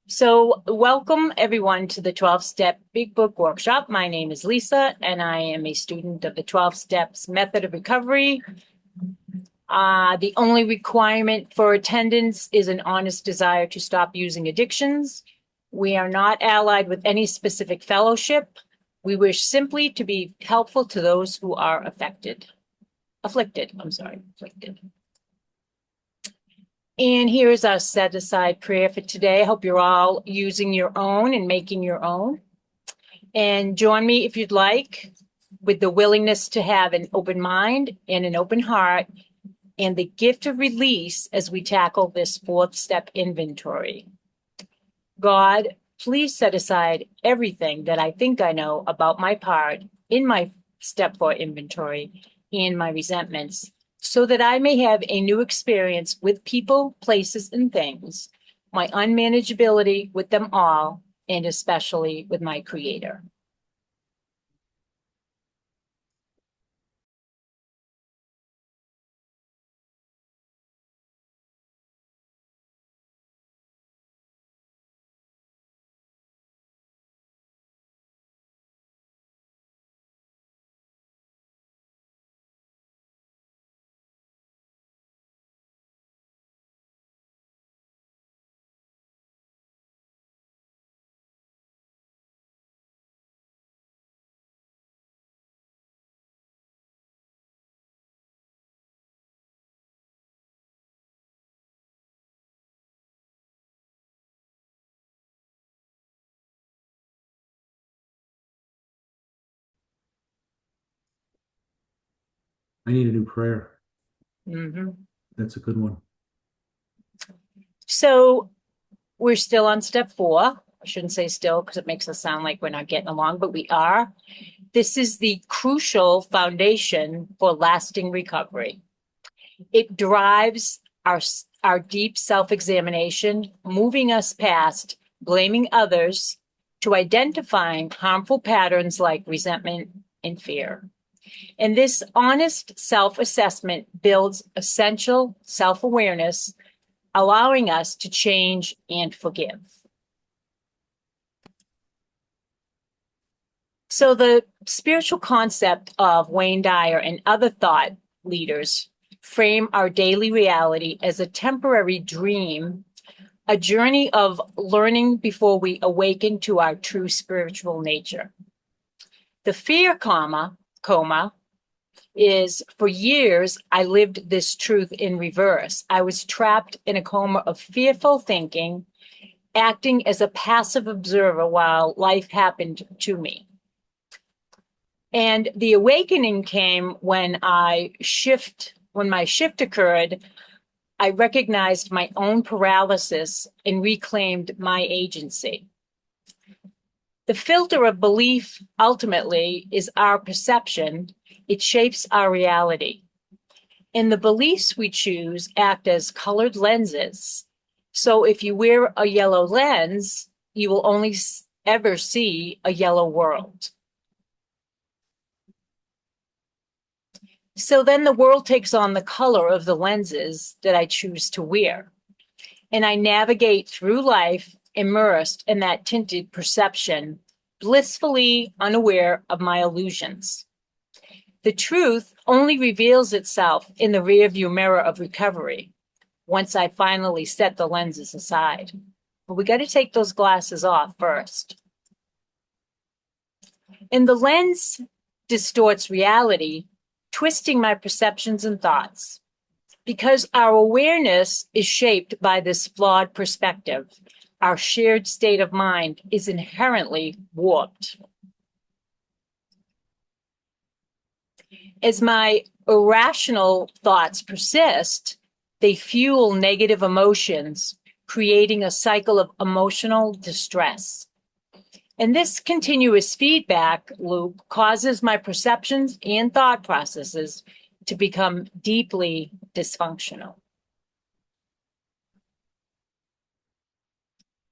So, welcome everyone to the 12-Step Big Book Workshop. My name is Lisa, and I am a student of the 12 Steps Method of Recovery. The only requirement for attendance is an honest desire to stop using addictions. We are not allied with any specific fellowship. We wish simply to be helpful to those who are afflicted. And here's our set aside prayer for today. I hope you're all using your own and making your own. And join me if you'd like with the willingness to have an open mind and an open heart and the gift of release as we tackle this fourth step inventory. God, please set aside everything that I think I know about my part in my step 4 inventory and my resentments, so that I may have a new experience with people, places, and things, my unmanageability with them all, and especially with my Creator. I need a new prayer. Mhm. That's a good one. So we're still on step 4. I shouldn't say still because it makes us sound like we're not getting along, but we are. This is the crucial foundation for lasting recovery. It drives our deep self-examination, moving us past blaming others to identifying harmful patterns like resentment and fear. And this honest self-assessment builds essential self-awareness, allowing us to change and forgive. So the spiritual concept of Wayne Dyer and other thought leaders frame our daily reality as a temporary dream, a journey of learning before we awaken to our true spiritual nature. The fear coma is, for years, I lived this truth in reverse. I was trapped in a coma of fearful thinking, acting as a passive observer while life happened to me. And the awakening came when my shift occurred. I recognized my own paralysis and reclaimed my agency. The filter of belief ultimately is our perception. It shapes our reality. And the beliefs we choose act as colored lenses. So if you wear a yellow lens, you will only ever see a yellow world. So then the world takes on the color of the lenses that I choose to wear. And I navigate through life immersed in that tinted perception, blissfully unaware of my illusions. The truth only reveals itself in the rearview mirror of recovery once I finally set the lenses aside. But we got to take those glasses off first. And the lens distorts reality, twisting my perceptions and thoughts. Because our awareness is shaped by this flawed perspective, our shared state of mind is inherently warped. As my irrational thoughts persist, they fuel negative emotions, creating a cycle of emotional distress. And this continuous feedback loop causes my perceptions and thought processes to become deeply dysfunctional.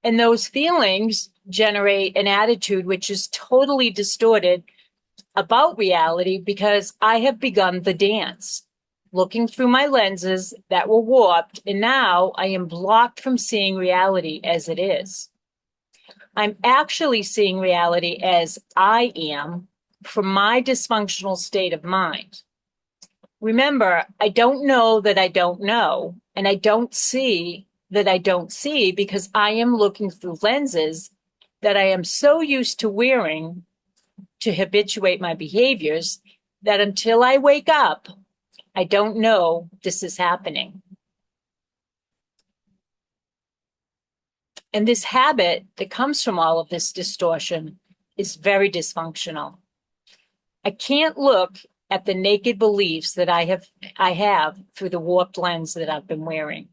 And those feelings generate an attitude which is totally distorted about reality because I have begun the dance, looking through my lenses that were warped, and now I am blocked from seeing reality as it is. I'm actually seeing reality as I am from my dysfunctional state of mind. Remember, I don't know that I don't know, and I don't see that I don't see because I am looking through lenses that I am so used to wearing to habituate my behaviors that until I wake up, I don't know this is happening. And this habit that comes from all of this distortion is very dysfunctional. I can't look at the naked beliefs that I have through the warped lens that I've been wearing.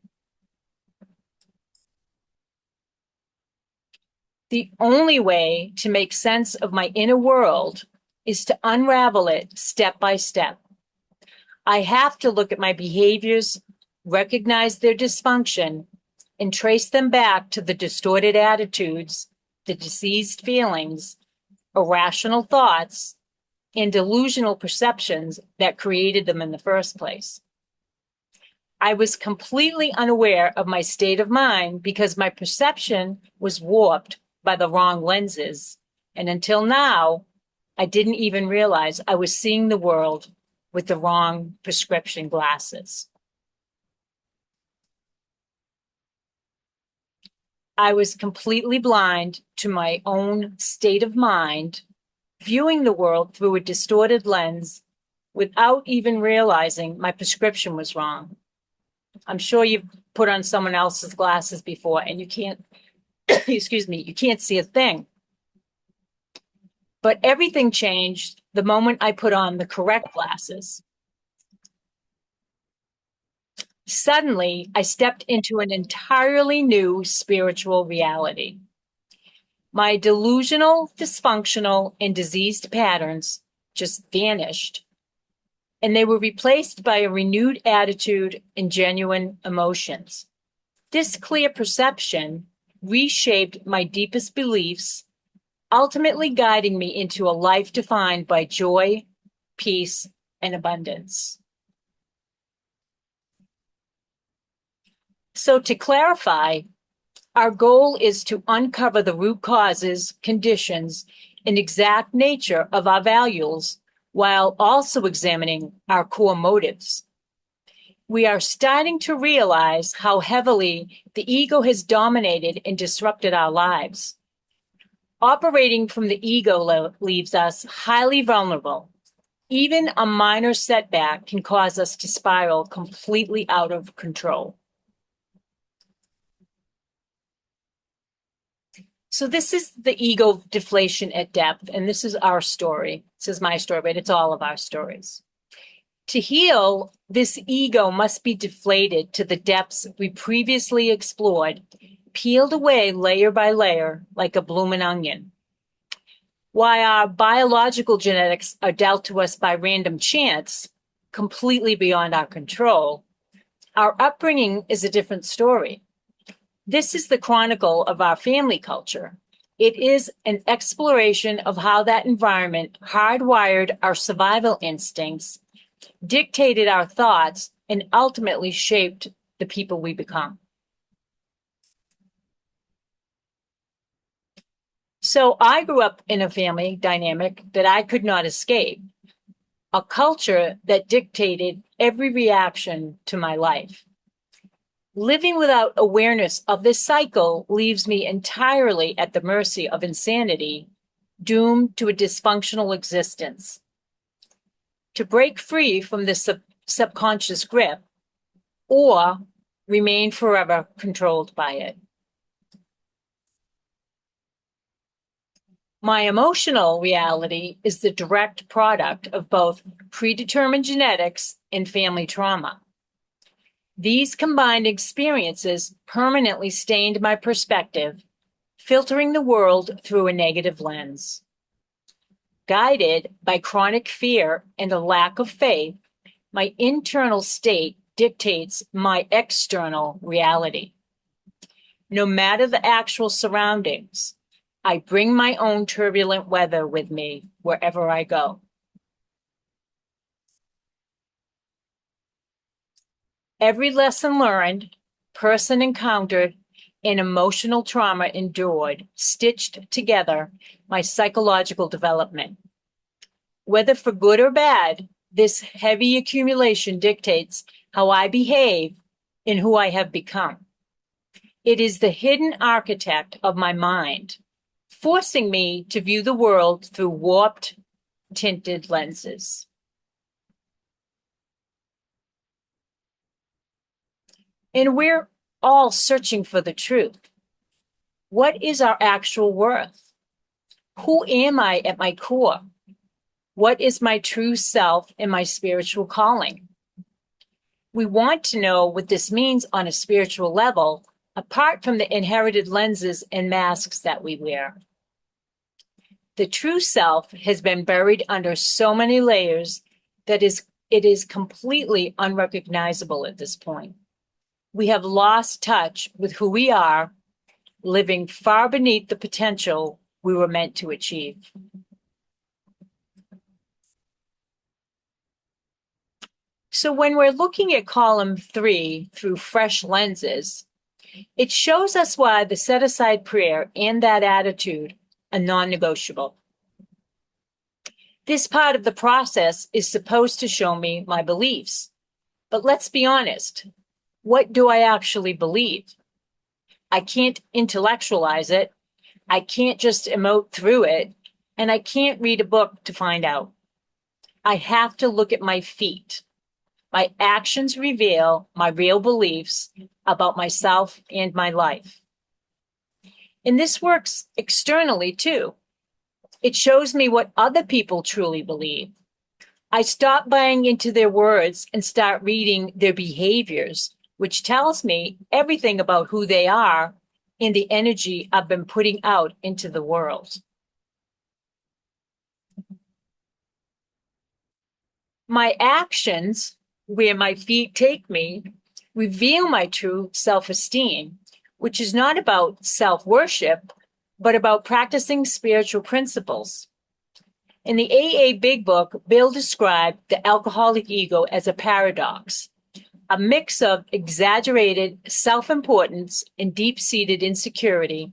The only way to make sense of my inner world is to unravel it step by step. I have to look at my behaviors, recognize their dysfunction, and trace them back to the distorted attitudes, the diseased feelings, irrational thoughts, and delusional perceptions that created them in the first place. I was completely unaware of my state of mind because my perception was warped by the wrong lenses. And until now, I didn't even realize I was seeing the world with the wrong prescription glasses. I was completely blind to my own state of mind, viewing the world through a distorted lens without even realizing my prescription was wrong. I'm sure you've put on someone else's glasses before and you can't, excuse me, you can't see a thing. But everything changed the moment I put on the correct glasses. Suddenly, I stepped into an entirely new spiritual reality. My delusional, dysfunctional, and diseased patterns just vanished, and they were replaced by a renewed attitude and genuine emotions. This clear perception reshaped my deepest beliefs, ultimately guiding me into a life defined by joy, peace, and abundance. So, to clarify, our goal is to uncover the root causes, conditions, and exact nature of our values while also examining our core motives. We are starting to realize how heavily the ego has dominated and disrupted our lives. Operating from the ego leaves us highly vulnerable. Even a minor setback can cause us to spiral completely out of control. So this is the ego deflation at depth, and this is our story. This is my story, but it's all of our stories. To heal, this ego must be deflated to the depths we previously explored, peeled away layer by layer like a blooming onion. While our biological genetics are dealt to us by random chance, completely beyond our control, our upbringing is a different story. This is the chronicle of our family culture. It is an exploration of how that environment hardwired our survival instincts, dictated our thoughts, and ultimately shaped the people we become. So I grew up in a family dynamic that I could not escape, a culture that dictated every reaction to my life. Living without awareness of this cycle leaves me entirely at the mercy of insanity, doomed to a dysfunctional existence. To break free from this subconscious grip, or remain forever controlled by it. My emotional reality is the direct product of both predetermined genetics and family trauma. These combined experiences permanently stained my perspective, filtering the world through a negative lens. Guided by chronic fear and a lack of faith, my internal state dictates my external reality. No matter the actual surroundings, I bring my own turbulent weather with me wherever I go. Every lesson learned, person encountered, and emotional trauma endured stitched together my psychological development. Whether for good or bad, this heavy accumulation dictates how I behave and who I have become. It is the hidden architect of my mind, forcing me to view the world through warped, tinted lenses. And we're all searching for the truth. What is our actual worth? Who am I at my core? What is my true self and my spiritual calling? We want to know what this means on a spiritual level, apart from the inherited lenses and masks that we wear. The true self has been buried under so many layers that it is completely unrecognizable at this point. We have lost touch with who we are, living far beneath the potential we were meant to achieve. So when we're looking at column 3 through fresh lenses, it shows us why the set-aside prayer and that attitude are non-negotiable. This part of the process is supposed to show me my beliefs. But let's be honest, what do I actually believe? I can't intellectualize it, I can't just emote through it, and I can't read a book to find out. I have to look at my feet. My actions reveal my real beliefs about myself and my life. And this works externally too. It shows me what other people truly believe. I stop buying into their words and start reading their behaviors, which tells me everything about who they are and the energy I've been putting out into the world. My actions, where my feet take me, reveal my true self-esteem, which is not about self-worship, but about practicing spiritual principles. In the AA Big Book, Bill described the alcoholic ego as a paradox, a mix of exaggerated self-importance and deep-seated insecurity,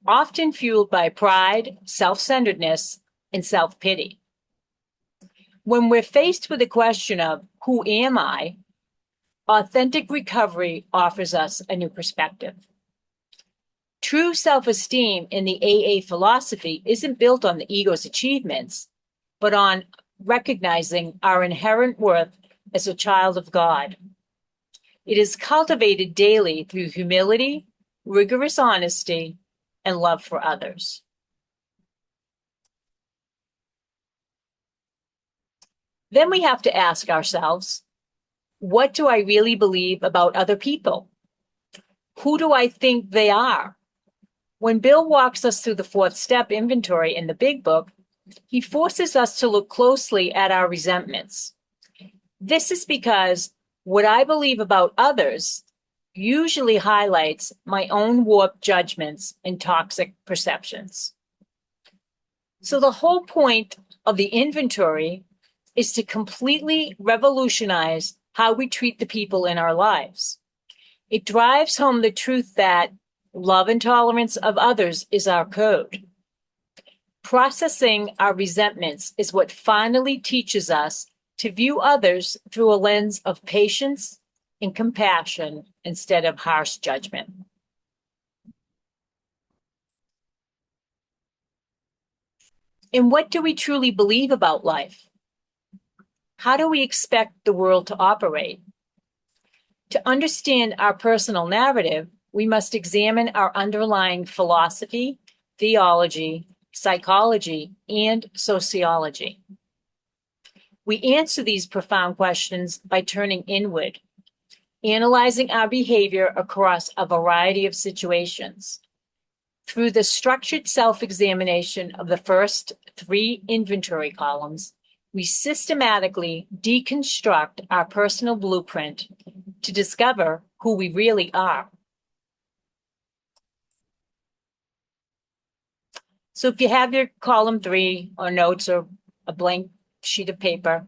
often fueled by pride, self-centeredness, and self-pity. When we're faced with the question of, who am I? Authentic recovery offers us a new perspective. True self-esteem in the AA philosophy isn't built on the ego's achievements, but on recognizing our inherent worth as a child of God. It is cultivated daily through humility, rigorous honesty, and love for others. Then we have to ask ourselves, what do I really believe about other people? Who do I think they are? When Bill walks us through the 4th step inventory in the Big Book, he forces us to look closely at our resentments. This is because what I believe about others usually highlights my own warped judgments and toxic perceptions. So the whole point of the inventory is to completely revolutionize how we treat the people in our lives. It drives home the truth that love and tolerance of others is our code. Processing our resentments is what finally teaches us to view others through a lens of patience and compassion instead of harsh judgment. And what do we truly believe about life? How do we expect the world to operate? To understand our personal narrative, we must examine our underlying philosophy, theology, psychology, and sociology. We answer these profound questions by turning inward, analyzing our behavior across a variety of situations. Through the structured self-examination of the first 3 inventory columns, we systematically deconstruct our personal blueprint to discover who we really are. So if you have your column 3 or notes or a blank sheet of paper,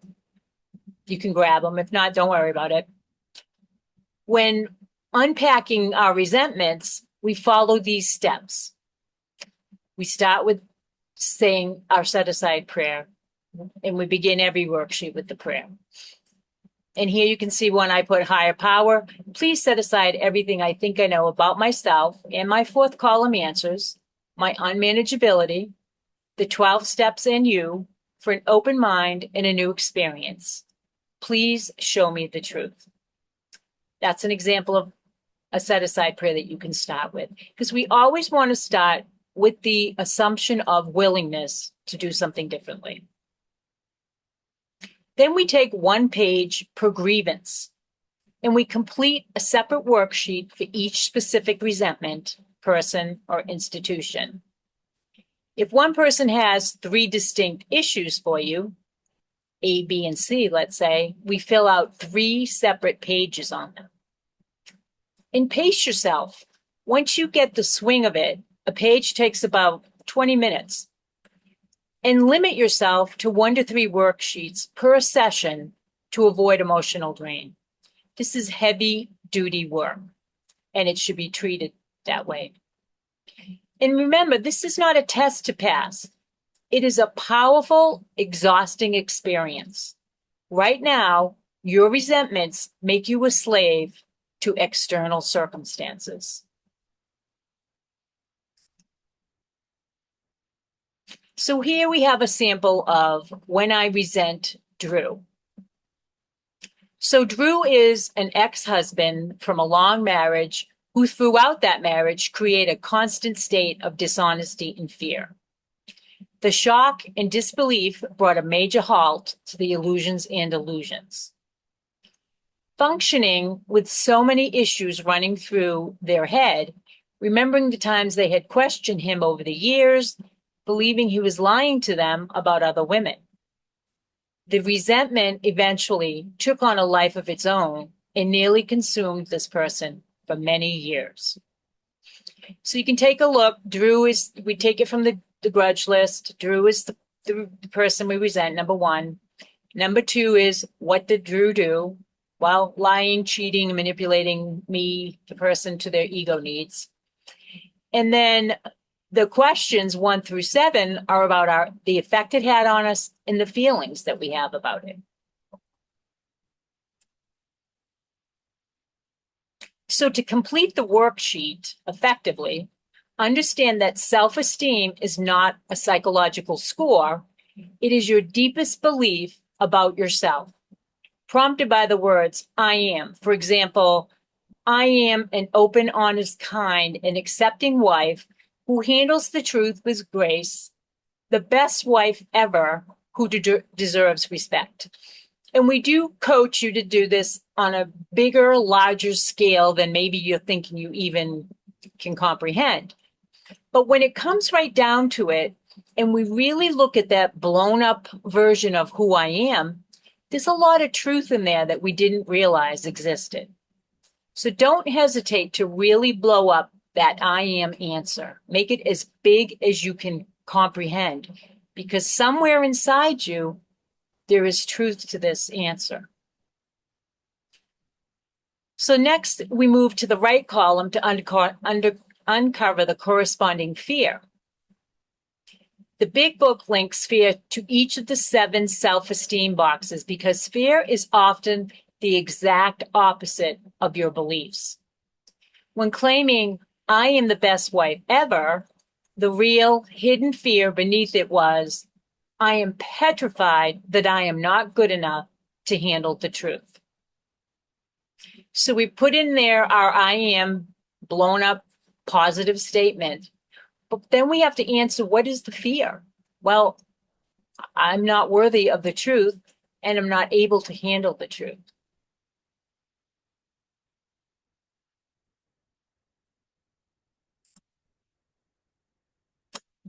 you can grab them. If not, don't worry about it. When unpacking our resentments, we follow these steps. We start with saying our set-aside prayer, and we begin every worksheet with the prayer. And here you can see when I put higher power, please set aside everything I think I know about myself and my fourth column answers, my unmanageability, the 12 steps and you for an open mind and a new experience. Please show me the truth. That's an example of a set-aside prayer that you can start with, because we always want to start with the assumption of willingness to do something differently. Then we take 1 page per grievance, and we complete a separate worksheet for each specific resentment, person, or institution. If one person has 3 distinct issues for you, A, B, and C, let's say, we fill out 3 separate pages on them. And pace yourself. Once you get the swing of it, a page takes about 20 minutes. And limit yourself to 1 to 3 worksheets per session to avoid emotional drain. This is heavy duty work, and it should be treated that way. And remember, this is not a test to pass. It is a powerful, exhausting experience. Right now, your resentments make you a slave to external circumstances. So here we have a sample of when I resent Drew. So Drew is an ex-husband from a long marriage who throughout that marriage created a constant state of dishonesty and fear. The shock and disbelief brought a major halt to the illusions and illusions. Functioning with so many issues running through their head, remembering the times they had questioned him over the years, believing he was lying to them about other women. The resentment eventually took on a life of its own and nearly consumed this person for many years. So you can take a look. Drew is, we take it from the grudge list. Drew is the person we resent, number 1. Number 2 is, what did Drew do? Well, lying, cheating, manipulating me, the person, to their ego needs. And then the questions 1 through 7 are about the effect it had on us and the feelings that we have about it. So to complete the worksheet effectively, understand that self-esteem is not a psychological score. It is your deepest belief about yourself, prompted by the words, I am. For example, I am an open, honest, kind, and accepting wife who handles the truth with grace, the best wife ever who deserves respect. And we do coach you to do this on a bigger, larger scale than maybe you're thinking you even can comprehend. But when it comes right down to it, and we really look at that blown up version of who I am, there's a lot of truth in there that we didn't realize existed. So don't hesitate to really blow up that I am answer. Make it as big as you can comprehend, because somewhere inside you, there is truth to this answer. So next, we move to the right column to uncover the corresponding fear. The big book links fear to each of the 7 self-esteem boxes because fear is often the exact opposite of your beliefs. When claiming, I am the best wife ever, the real hidden fear beneath it was, I am petrified that I am not good enough to handle the truth. So we put in there our I am blown up positive statement, but then we have to answer, what is the fear? Well, I'm not worthy of the truth and I'm not able to handle the truth.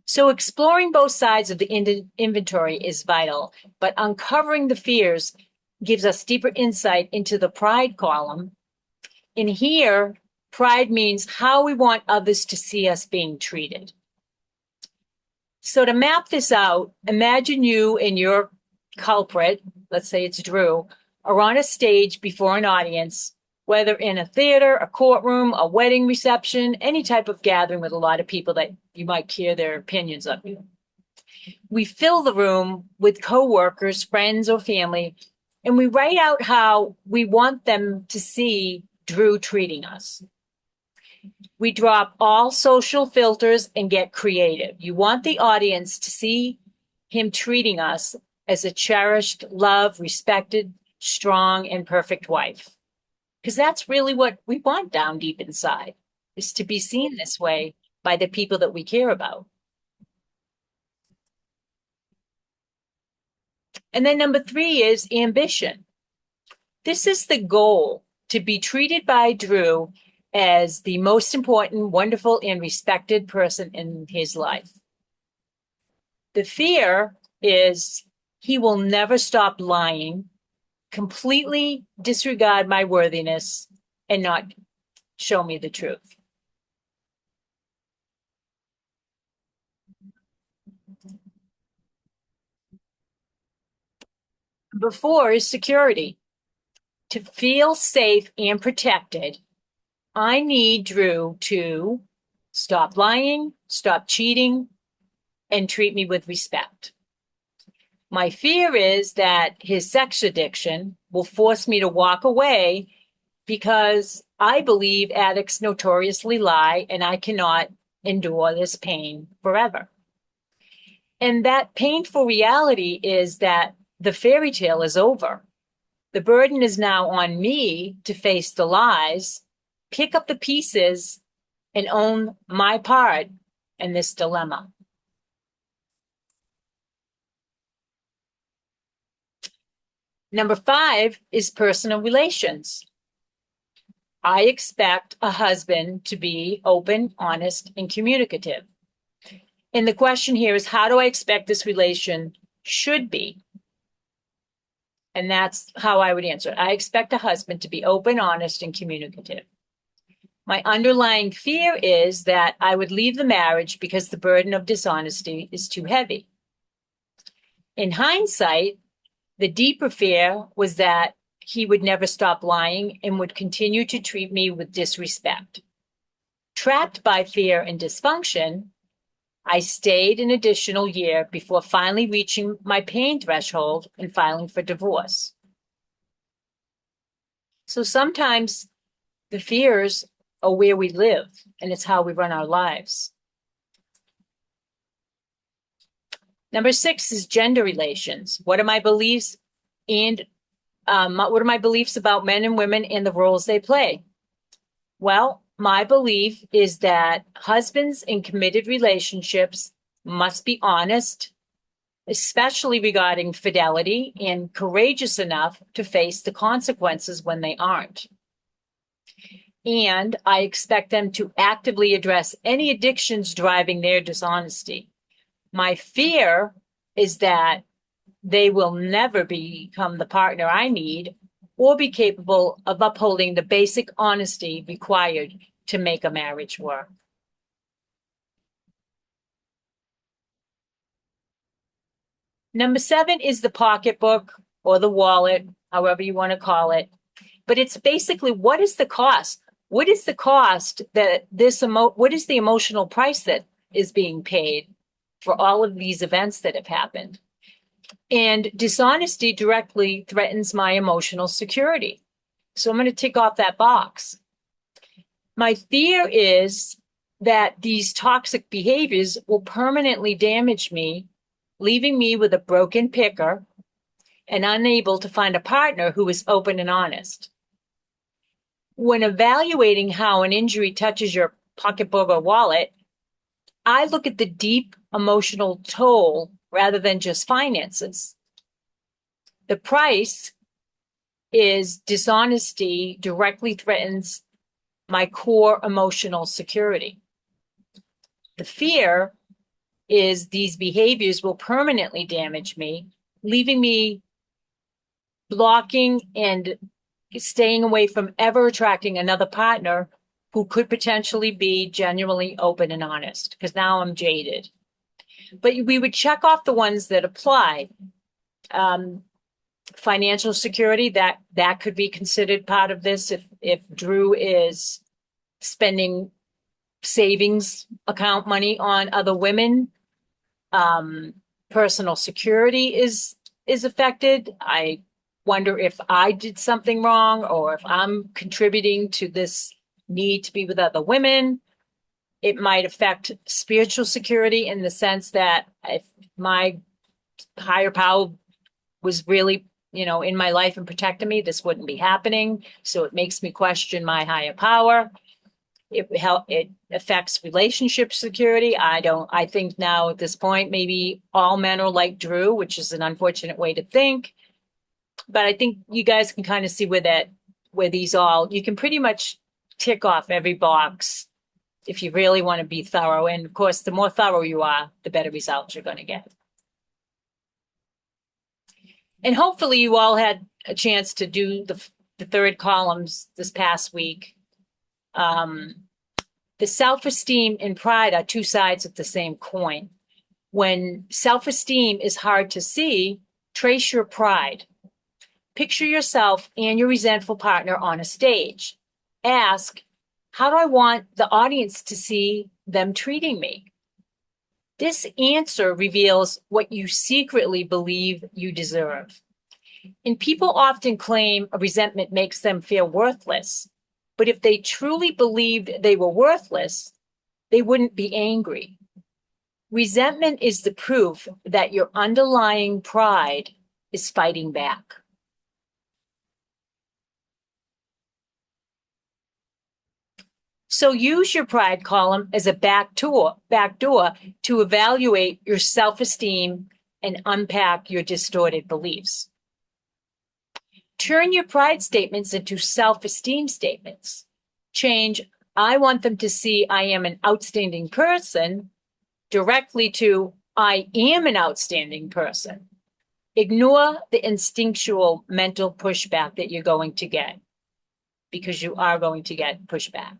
So exploring both sides of the inventory is vital, but uncovering the fears gives us deeper insight into the pride column. In here, pride means how we want others to see us being treated. So to map this out, imagine you and your culprit, let's say it's Drew, are on a stage before an audience, whether in a theater, a courtroom, a wedding reception, any type of gathering with a lot of people that you might hear their opinions of you. We fill the room with coworkers, friends, or family, and we write out how we want them to see Drew treating us. We drop all social filters and get creative. You want the audience to see him treating us as a cherished, loved, respected, strong, and perfect wife. Because that's really what we want down deep inside, is to be seen this way by the people that we care about. And then number 3 is ambition. This is the goal, to be treated by Drew as the most important, wonderful, and respected person in his life. The fear is he will never stop lying, completely disregard my worthiness, and not show me the truth. Before is security. To feel safe and protected, I need Drew to stop lying, stop cheating, and treat me with respect. My fear is that his sex addiction will force me to walk away because I believe addicts notoriously lie and I cannot endure this pain forever. And that painful reality is that the fairy tale is over. The burden is now on me to face the lies, pick up the pieces, and own my part in this dilemma. Number 5 is personal relations. I expect a husband to be open, honest, and communicative. And the question here is, how do I expect this relation should be? And that's how I would answer it. I expect a husband to be open, honest, and communicative. My underlying fear is that I would leave the marriage because the burden of dishonesty is too heavy. In hindsight, the deeper fear was that he would never stop lying and would continue to treat me with disrespect. Trapped by fear and dysfunction, I stayed an additional year before finally reaching my pain threshold and filing for divorce. So sometimes the fears are where we live, and it's how we run our lives. Number 6 is gender relations. What are my beliefs and what are my beliefs about men and women and the roles they play? Well, my belief is that husbands in committed relationships must be honest, especially regarding fidelity, and courageous enough to face the consequences when they aren't. And I expect them to actively address any addictions driving their dishonesty. My fear is that they will never become the partner I need or be capable of upholding the basic honesty required to make a marriage work. Number 7 is the pocketbook or the wallet, however you want to call it. But it's basically, what is the cost? What is the cost that what is the emotional price that is being paid for all of these events that have happened? And dishonesty directly threatens my emotional security. So I'm going to tick off that box. My fear is that these toxic behaviors will permanently damage me, leaving me with a broken picker and unable to find a partner who is open and honest. When evaluating how an injury touches your pocketbook or wallet, I look at the deep emotional toll rather than just finances. The price is dishonesty directly threatens my core emotional security. The fear is these behaviors will permanently damage me, leaving me blocking and staying away from ever attracting another partner who could potentially be genuinely open and honest, because now I'm jaded. But we would check off the ones that apply. Financial security, that could be considered part of this if Drew is spending savings account money on other women. Personal security is affected. I wonder if I did something wrong or if I'm contributing to this need to be with other women. It might affect spiritual security in the sense that if my higher power was really, in my life and protecting me, this wouldn't be happening. So it makes me question my higher power. It affects relationship security. I think now at this point, maybe all men are like Drew, which is an unfortunate way to think. But I think you guys can kind of see you can pretty much tick off every box if you really want to be thorough. And of course, the more thorough you are, the better results you're going to get. And hopefully you all had a chance to do the third columns this past week. The self-esteem and pride are two sides of the same coin. When self-esteem is hard to see, trace your pride. Picture yourself and your resentful partner on a stage. Ask, how do I want the audience to see them treating me? This answer reveals what you secretly believe you deserve. And people often claim a resentment makes them feel worthless. But if they truly believed they were worthless, they wouldn't be angry. Resentment is the proof that your underlying pride is fighting back. So use your pride column as a back door to evaluate your self-esteem and unpack your distorted beliefs. Turn your pride statements into self-esteem statements. Change, I want them to see I am an outstanding person, directly to I am an outstanding person. Ignore the instinctual mental pushback that you're going to get, because you are going to get pushback.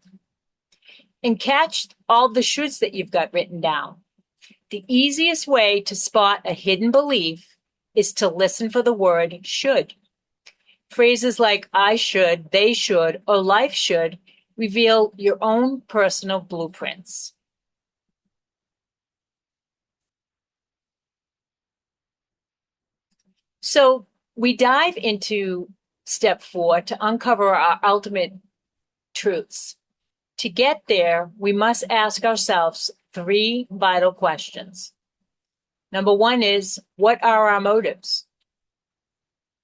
And catch all the shoulds that you've got written down. The easiest way to spot a hidden belief is to listen for the word should. Phrases like I should, they should, or life should reveal your own personal blueprints. So we dive into step 4 to uncover our ultimate truths. To get there, we must ask ourselves 3 vital questions. Number 1 is, what are our motives?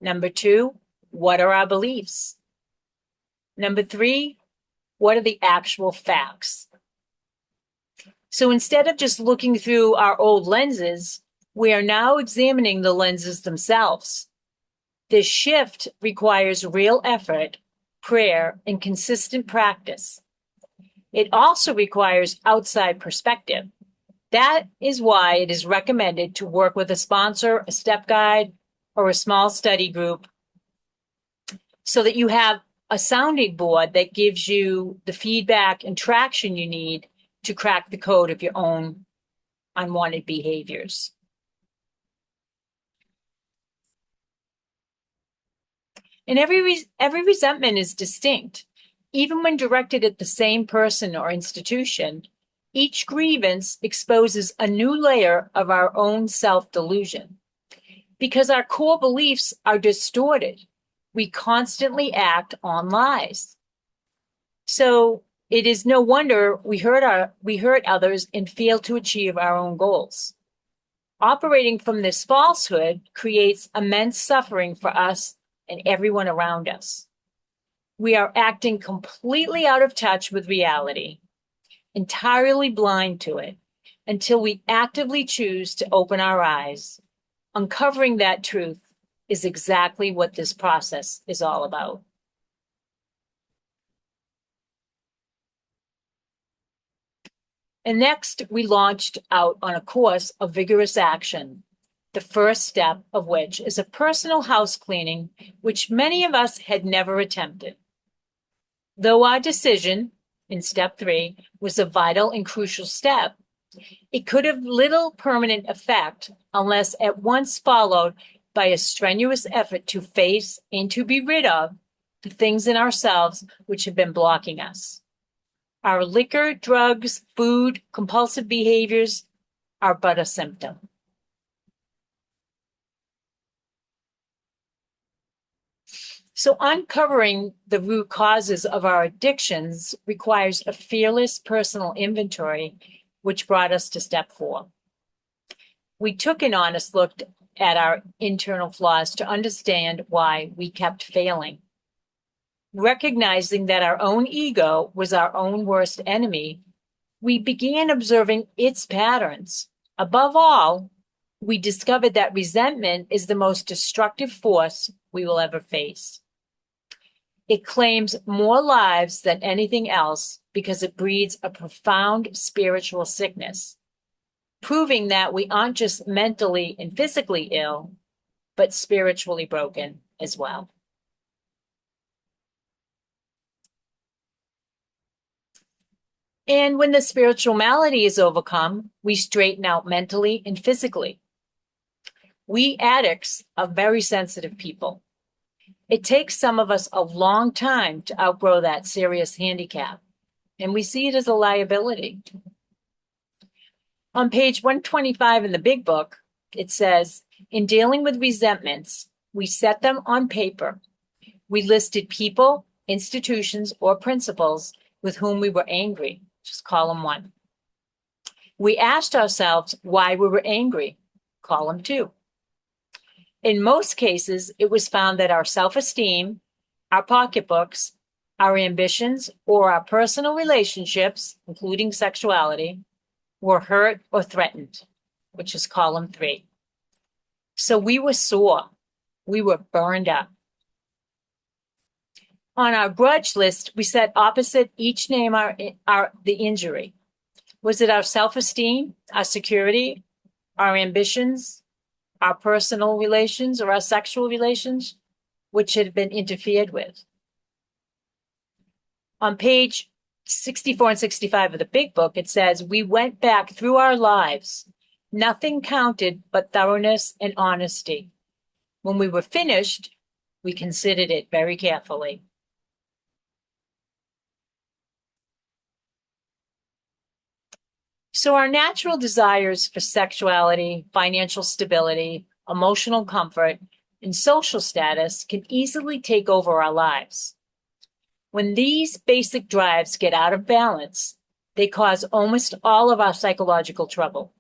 Number 2, what are our beliefs? Number 3, what are the actual facts? So instead of just looking through our old lenses, we are now examining the lenses themselves. This shift requires real effort, prayer, and consistent practice. It also requires outside perspective. That is why it is recommended to work with a sponsor, a step guide, or a small study group so that you have a sounding board that gives you the feedback and traction you need to crack the code of your own unwanted behaviors. And every resentment is distinct. Even when directed at the same person or institution, each grievance exposes a new layer of our own self-delusion. Because our core beliefs are distorted, we constantly act on lies. So it is no wonder we hurt others and fail to achieve our own goals. Operating from this falsehood creates immense suffering for us and everyone around us. We are acting completely out of touch with reality, entirely blind to it, until we actively choose to open our eyes. Uncovering that truth is exactly what this process is all about. And next, we launched out on a course of vigorous action, the first step of which is a personal house cleaning, which many of us had never attempted. Though our decision in step 3 was a vital and crucial step, it could have little permanent effect unless at once followed by a strenuous effort to face and to be rid of the things in ourselves which have been blocking us. Our liquor, drugs, food, compulsive behaviors are but a symptom. So uncovering the root causes of our addictions requires a fearless personal inventory, which brought us to step 4. We took an honest look at our internal flaws to understand why we kept failing. Recognizing that our own ego was our own worst enemy, we began observing its patterns. Above all, we discovered that resentment is the most destructive force we will ever face. It claims more lives than anything else because it breeds a profound spiritual sickness, proving that we aren't just mentally and physically ill, but spiritually broken as well. And when the spiritual malady is overcome, we straighten out mentally and physically. We addicts are very sensitive people. It takes some of us a long time to outgrow that serious handicap, and we see it as a liability. On page 125 in the big book, it says, in dealing with resentments, we set them on paper. We listed people, institutions, or principles with whom we were angry, just column 1. We asked ourselves why we were angry, column 2. In most cases, it was found that our self-esteem, our pocketbooks, our ambitions, or our personal relationships, including sexuality, were hurt or threatened, which is column 3. So we were sore. We were burned up. On our grudge list, we set opposite each name the injury. Was it our self-esteem, our security, our ambitions, our personal relations, or our sexual relations, which had been interfered with? On page 64 and 65 of the big book, it says, we went back through our lives. Nothing counted but thoroughness and honesty. When we were finished, we considered it very carefully. So our natural desires for sexuality, financial stability, emotional comfort, and social status can easily take over our lives. When these basic drives get out of balance, they cause almost all of our psychological trouble.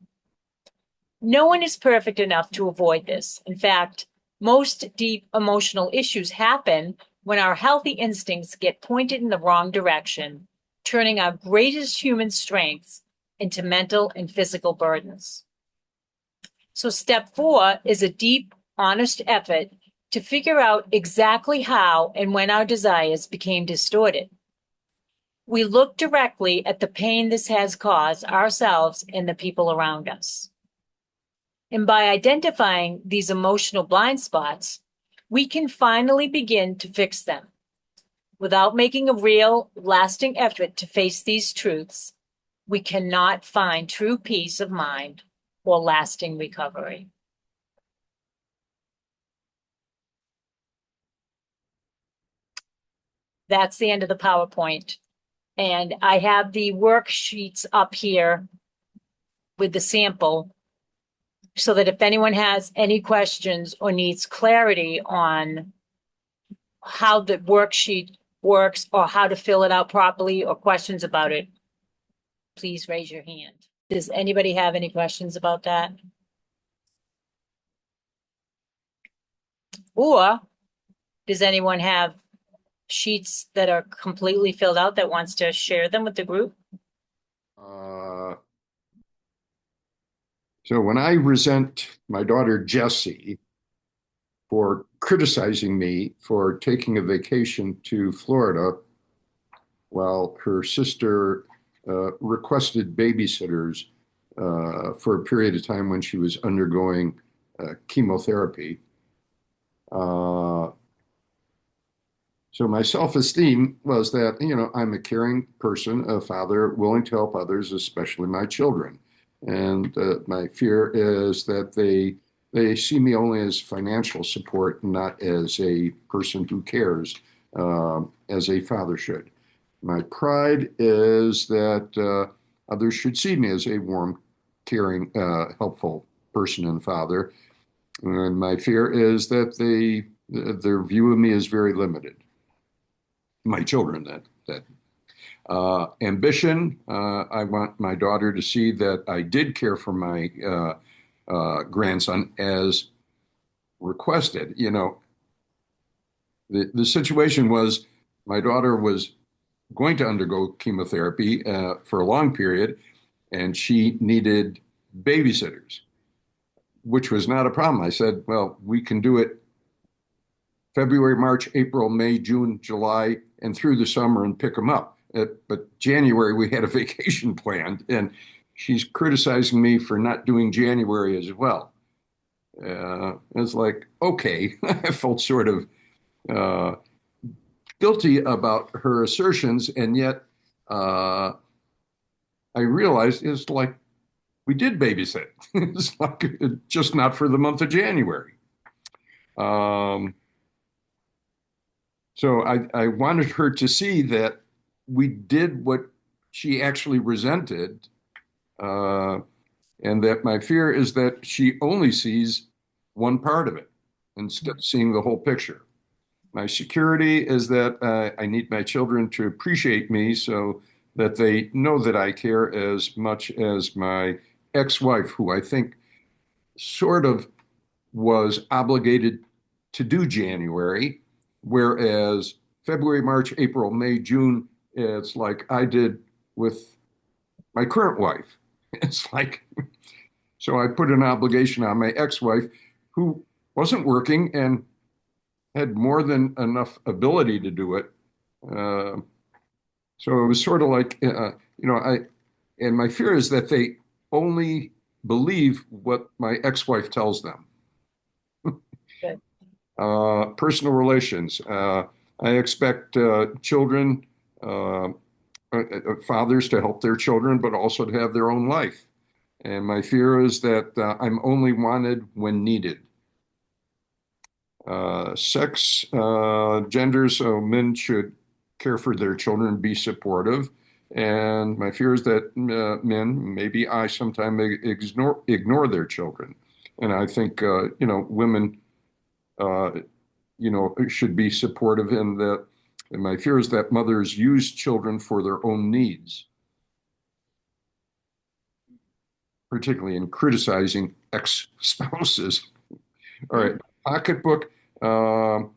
No one is perfect enough to avoid this. In fact, most deep emotional issues happen when our healthy instincts get pointed in the wrong direction, turning our greatest human strengths into mental and physical burdens. So step 4 is a deep, honest effort to figure out exactly how and when our desires became distorted. We look directly at the pain this has caused ourselves and the people around us. And by identifying these emotional blind spots, we can finally begin to fix them. Without making a real, lasting effort to face these truths, we cannot find true peace of mind or lasting recovery. That's the end of the PowerPoint. And I have the worksheets up here with the sample so that if anyone has any questions or needs clarity on how the worksheet works or how to fill it out properly or questions about it, please raise your hand. Does anybody have any questions about that? Or does anyone have sheets that are completely filled out that wants to share them with the group? So when I resent my daughter Jessie for criticizing me for taking a vacation to Florida while her sister requested babysitters for a period of time when she was undergoing chemotherapy. So my self-esteem was that, I'm a caring person, a father willing to help others, especially my children. And my fear is that they they see me only as financial support, not as a person who cares, as a father should. My pride is that others should see me as a warm, caring, helpful person and father. And my fear is that their view of me is very limited. My children, that ambition. I want my daughter to see that I did care for my grandson as requested. You know, the situation was my daughter was going to undergo chemotherapy for a long period, and she needed babysitters, which was not a problem. I said, well, we can do it February, March, April, May, June, July, and through the summer and pick them up. But January, we had a vacation planned, and she's criticizing me for not doing January as well. It's like, okay, I felt sort of uh, guilty about her assertions, and yet uh, I realized it's like we did babysit. It's like just not for the month of January. Um, so I wanted her to see that we did what she actually resented, uh, and that my fear is that she only sees one part of it instead of seeing the whole picture. My security is that I need my children to appreciate me so that they know that I care as much as my ex-wife, who I think sort of was obligated to do January, whereas February, March, April, May, June, it's like I did with my current wife. It's like, so I put an obligation on my ex-wife who wasn't working and had more than enough ability to do it. Uh, so it was sort of like, and my fear is that they only believe what my ex-wife tells them. Good. Personal relations. I expect children, fathers to help their children, but also to have their own life. And my fear is that I'm only wanted when needed. Sex, gender, so men should care for their children, be supportive. And my fear is that men, maybe I sometimes ignore their children. And I think, women, uh, should be supportive in that. And my fear is that mothers use children for their own needs, particularly in criticizing ex-spouses. All right, pocketbook. Um,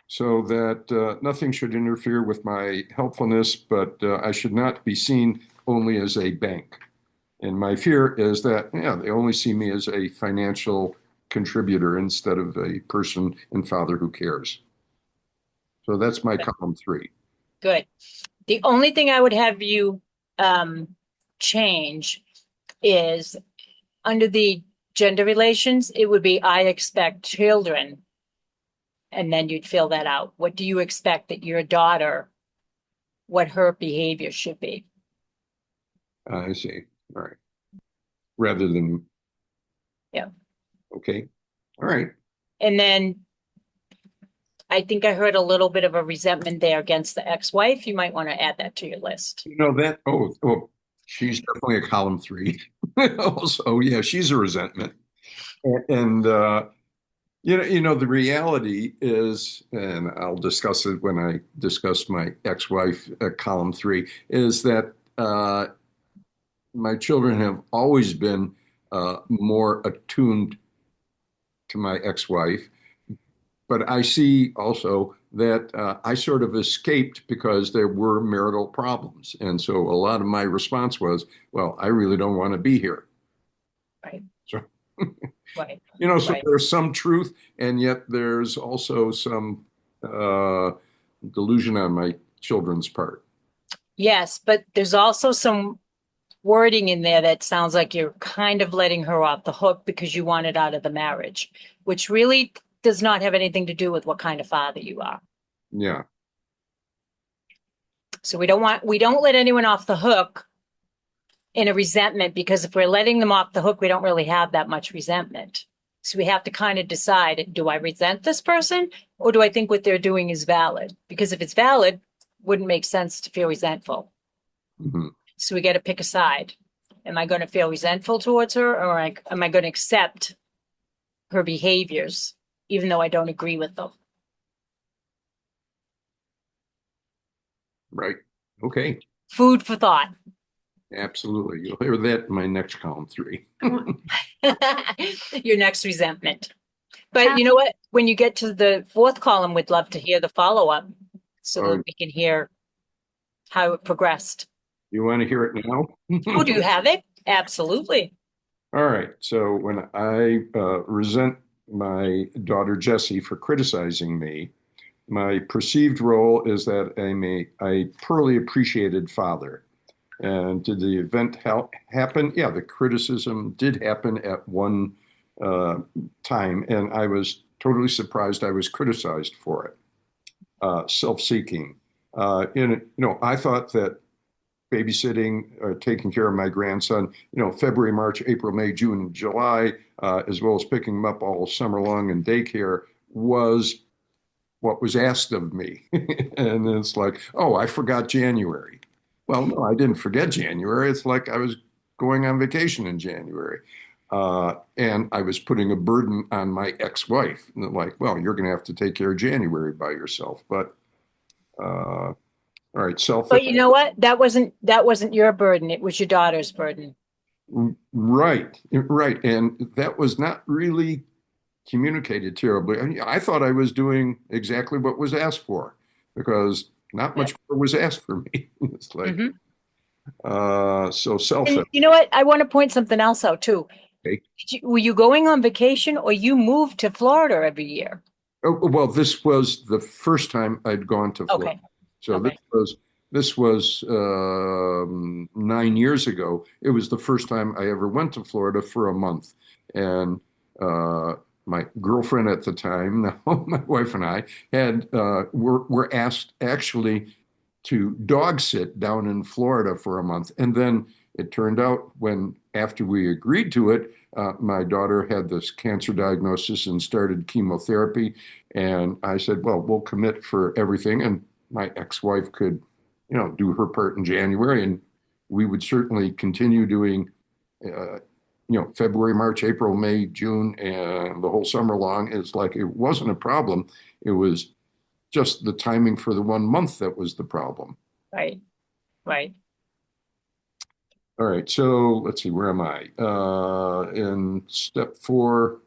so that nothing should interfere with my helpfulness, but I should not be seen only as a bank. And my fear is that, yeah, they only see me as a financial contributor instead of a person and father who cares. So that's my column 3. Good. The only thing I would have you change is under the gender relations, it would be I expect children. And then you'd fill that out. What do you expect that your daughter, what her behavior should be? I see. All right. Rather than, Yeah. okay. All right. And then I think I heard a little bit of a resentment there against the ex-wife. You might want to add that to your list. You know that, she's definitely a column 3. Also, yeah, she's a resentment. And the reality is, and I'll discuss it when I discuss my ex-wife, column 3, is that my children have always been more attuned to my ex-wife, but I see also that I sort of escaped because there were marital problems. And so a lot of my response was, well, I really don't want to be here. Right. So, Right. so Right. there's some truth, and yet there's also some delusion on my children's part. Yes, but there's also some wording in there that sounds like you're kind of letting her off the hook because you want it out of the marriage, which really does not have anything to do with what kind of father you are. Yeah. So we don't let anyone off the hook in a resentment, because if we're letting them off the hook, we don't really have that much resentment. So we have to kind of decide, do I resent this person or do I think what they're doing is valid? Because if it's valid, wouldn't make sense to feel resentful. Mhm. So we got to pick a side. Am I going to feel resentful towards her or am I going to accept her behaviors, even though I don't agree with them? Right. Okay. Food for thought. Absolutely. You'll hear that in my next column 3. Your next resentment. But you know what? When you get to the fourth column, we'd love to hear the follow-up so Oh, that we can hear how it progressed. you want to hear it now? Oh, do you have it? Absolutely. All right. So when I resent my daughter Jessie for criticizing me, my perceived role is that I'm a poorly appreciated father. And did the event happen? Yeah, the criticism did happen at one uh, time, and I was totally surprised I was criticized for it. Self-seeking. I thought that babysitting, taking care of my grandson, February, March, April, May, June, and July, as well as picking him up all summer long in daycare, was what was asked of me. And it's like, oh, I forgot January. Well, no, I didn't forget January. It's like I was going on vacation in January. And I was putting a burden on my ex-wife. And like, well, you're going to have to take care of January by yourself. But all right, self. But you know what? That wasn't your burden. It was your daughter's burden. Right, right. And that was not really communicated terribly. I thought I was doing exactly what was asked for because not Yeah. much more was asked for me. It's like, Mhm. so selfish. And you know what? I want to point something else out too. Okay. Were you going on vacation or you moved to Florida every year? Oh, well, this was the first time I'd gone to Florida. Okay. So Okay. this was 9 years ago. It was the first time I ever went to Florida for a month, and uh, my girlfriend at the time, now my wife and I, had were asked actually to dog sit down in Florida for a month, and then it turned out when after we agreed to it, my daughter had this cancer diagnosis and started chemotherapy. And I said, well, we'll commit for everything. And my ex-wife could, do her part in January. And we would certainly continue doing, February, March, April, May, June, and the whole summer long. It's like it wasn't a problem. It was just the timing for the 1 month that was the problem. Right. Right. All right. So let's see, where am I? In step 4,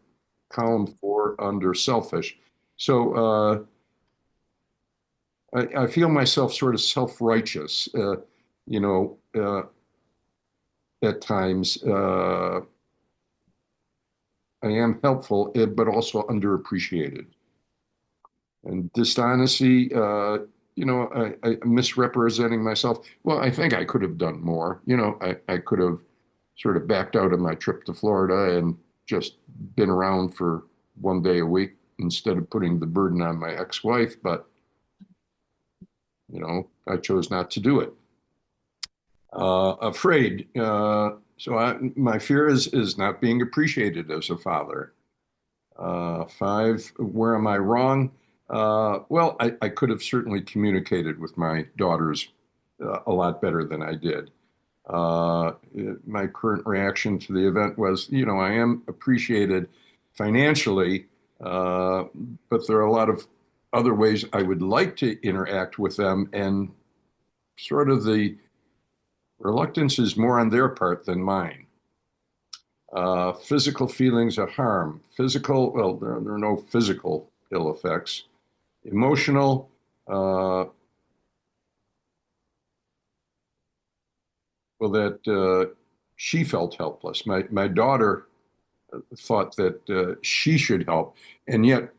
column 4 under selfish. So, I feel myself sort of self-righteous, you know, uh, at times. I am helpful, but also underappreciated. And dishonesty, misrepresenting myself. Well, I think I could have done more. I could have sort of backed out of my trip to Florida and just been around for 1 day a week instead of putting the burden on my ex-wife. But, I chose not to do it. Afraid. My fear is not being appreciated as a father. 5, where am I wrong? Well, I could have certainly communicated with my daughters a lot better than I did. Uh, my current reaction to the event was, I am appreciated financially, uh, but there are a lot of other ways I would like to interact with them, and sort of the reluctance is more on their part than mine. Physical feelings of harm. Well, there are no physical ill effects. Emotional, well, that she felt helpless. My daughter thought that she should help. And yet,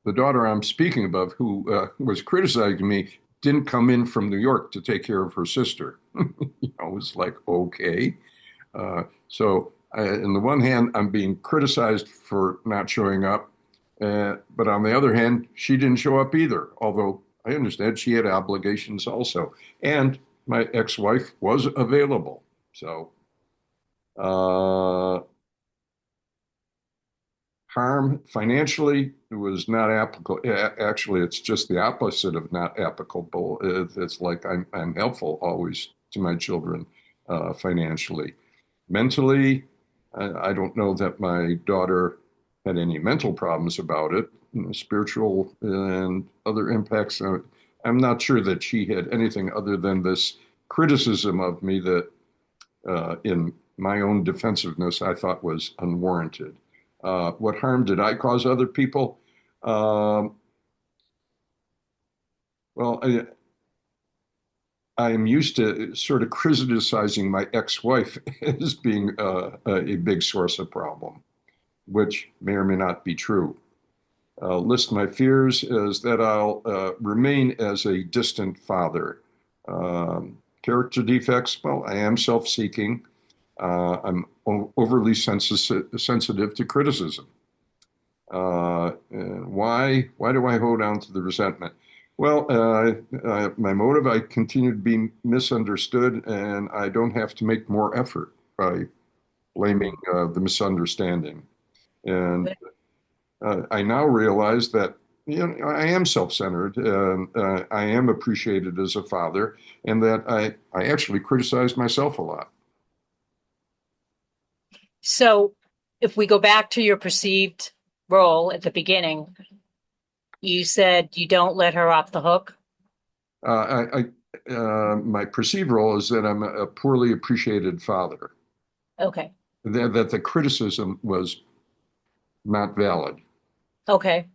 the daughter I'm speaking of, who was criticizing me, didn't come in from New York to take care of her sister. It was like, okay. So, on the one hand, I'm being criticized for not showing up. But on the other hand, she didn't show up either, although I understand she had obligations also. And my ex-wife was available. So, uh, harm financially was not applicable. Actually, it's just the opposite of not applicable. It's like I'm helpful always to my children financially. Mentally, I don't know that my daughter had any mental problems about it. Spiritual and other impacts. I'm not sure that she had anything other than this criticism of me that, in my own defensiveness, I thought was unwarranted. What harm did I cause other people? Um, well, I am used to sort of criticizing my ex-wife as being a big source of problem, which may or may not be true. List my fears is that I'll remain as a distant father. Character defects, well, I am self-seeking. I'm overly sensitive to criticism. And why do I hold on to the resentment? Well, my motive, I continue to be misunderstood, and I don't have to make more effort by blaming the misunderstanding. And I now realize that, I am self-centered, and I am appreciated as a father, and that I actually criticize myself a lot. So if we go back to your perceived role at the beginning, you said you don't let her off the hook. My perceived role is that I'm a poorly appreciated father, Okay. that the criticism was not valid. Okay.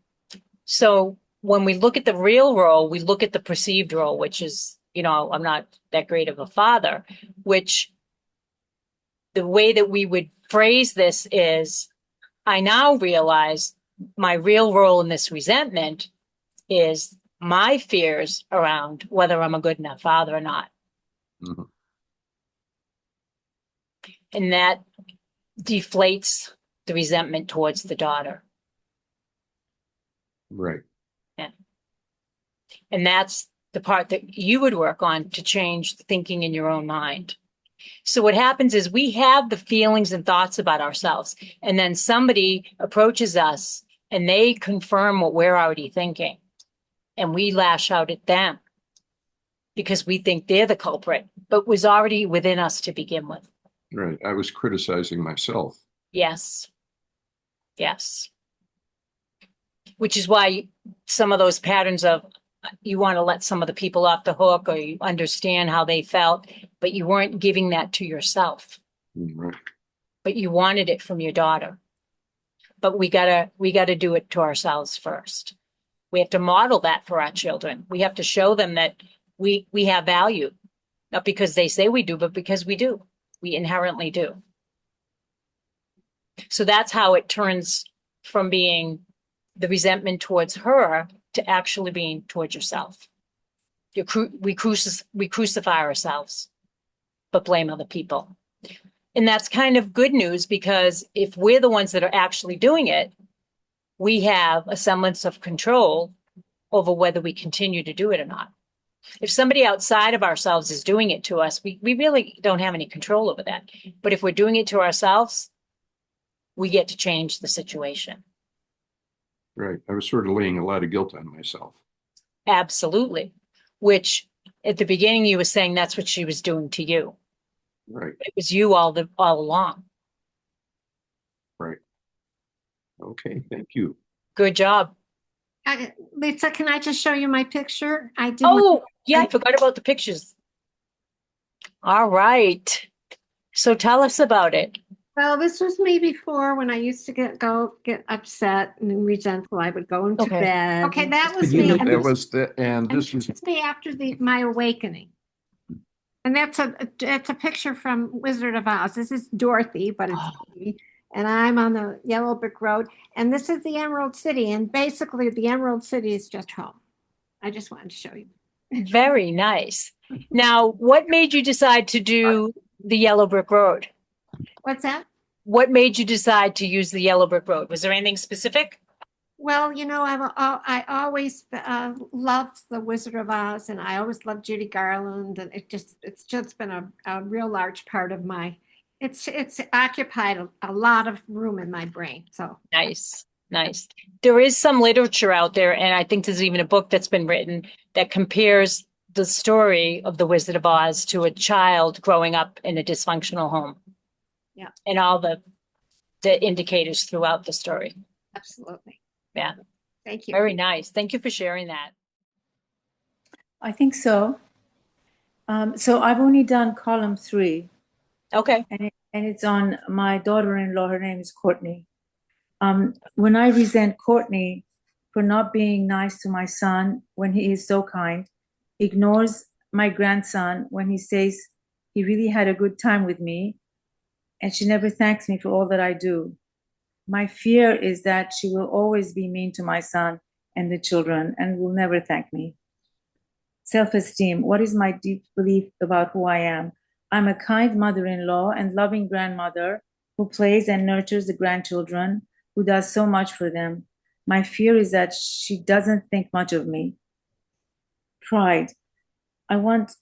So when we look at the real role, we look at the perceived role, which is, I'm not that great of a father, which the way that we would phrase this is, I now realize my real role in this resentment is my fears around whether I'm a good enough father or not. Mm-hmm. And that deflates the resentment towards the daughter. Right. Yeah. And that's the part that you would work on to change the thinking in your own mind. So what happens is we have the feelings and thoughts about ourselves, and then somebody approaches us and they confirm what we're already thinking, and we lash out at them because we think they're the culprit, but was already within us to begin with. Right. I was criticizing myself. Yes. Yes. Which is why some of those patterns of you want to let some of the people off the hook, or you understand how they felt, but you weren't giving that to yourself. Right. But you wanted it from your daughter. But we gotta do it to ourselves first. We have to model that for our children. We have to show them that we have value, not because they say we do, but because we do. We inherently do. So that's how it turns from being the resentment towards her to actually being towards yourself. We crucify ourselves, but blame other people. And that's kind of good news, because if we're the ones that are actually doing it, we have a semblance of control over whether we continue to do it or not. If somebody outside of ourselves is doing it to us, we really don't have any control over that. But if we're doing it to ourselves, we get to change the situation. Right. I was sort of laying a lot of guilt on myself. Absolutely. Which at the beginning you were saying that's what she was doing to you. Right. It was you all along. Right. Okay. Thank you. Good job. Lisa, can I just show you my picture? I did. Oh, yeah, I forgot about the pictures. All right. So tell us about it. Well, this was me before, when I used to get upset and resentful. I would go into Okay. bed. Okay, that was You me. know, And That was and and this was it's me after my awakening. And that's a picture from Wizard of Oz. This is Dorothy, but it's me. And I'm on the yellow brick road. And this is the Emerald City. And basically, the Emerald City is just home. I just wanted to show you. Very nice. Now, what made you decide to do the yellow brick road? What's that? What made you decide to use the yellow brick road? Was there anything specific? Well, I always loved the Wizard of Oz, and I always loved Judy Garland, and it's just been a real large part of my. It's occupied a lot of room in my brain. So Nice. Nice. There is some literature out there, and I think there's even a book that's been written that compares the story of the Wizard of Oz to a child growing up in a dysfunctional home. Yeah. And all the indicators throughout the story. Absolutely. Yeah. Thank you. Very nice. Thank you for sharing that. I think so. So I've only done column 3, Okay. and it's on my daughter-in-law. Her name is Courtney. When I resent Courtney for not being nice to my son when he is so kind, ignores my grandson when he says he really had a good time with me, and she never thanks me for all that I do. My fear is that she will always be mean to my son and the children and will never thank me. Self-esteem. What is my deep belief about who I am? I'm a kind mother-in-law and loving grandmother who plays and nurtures the grandchildren, who does so much for them. My fear is that she doesn't think much of me. Pride. I want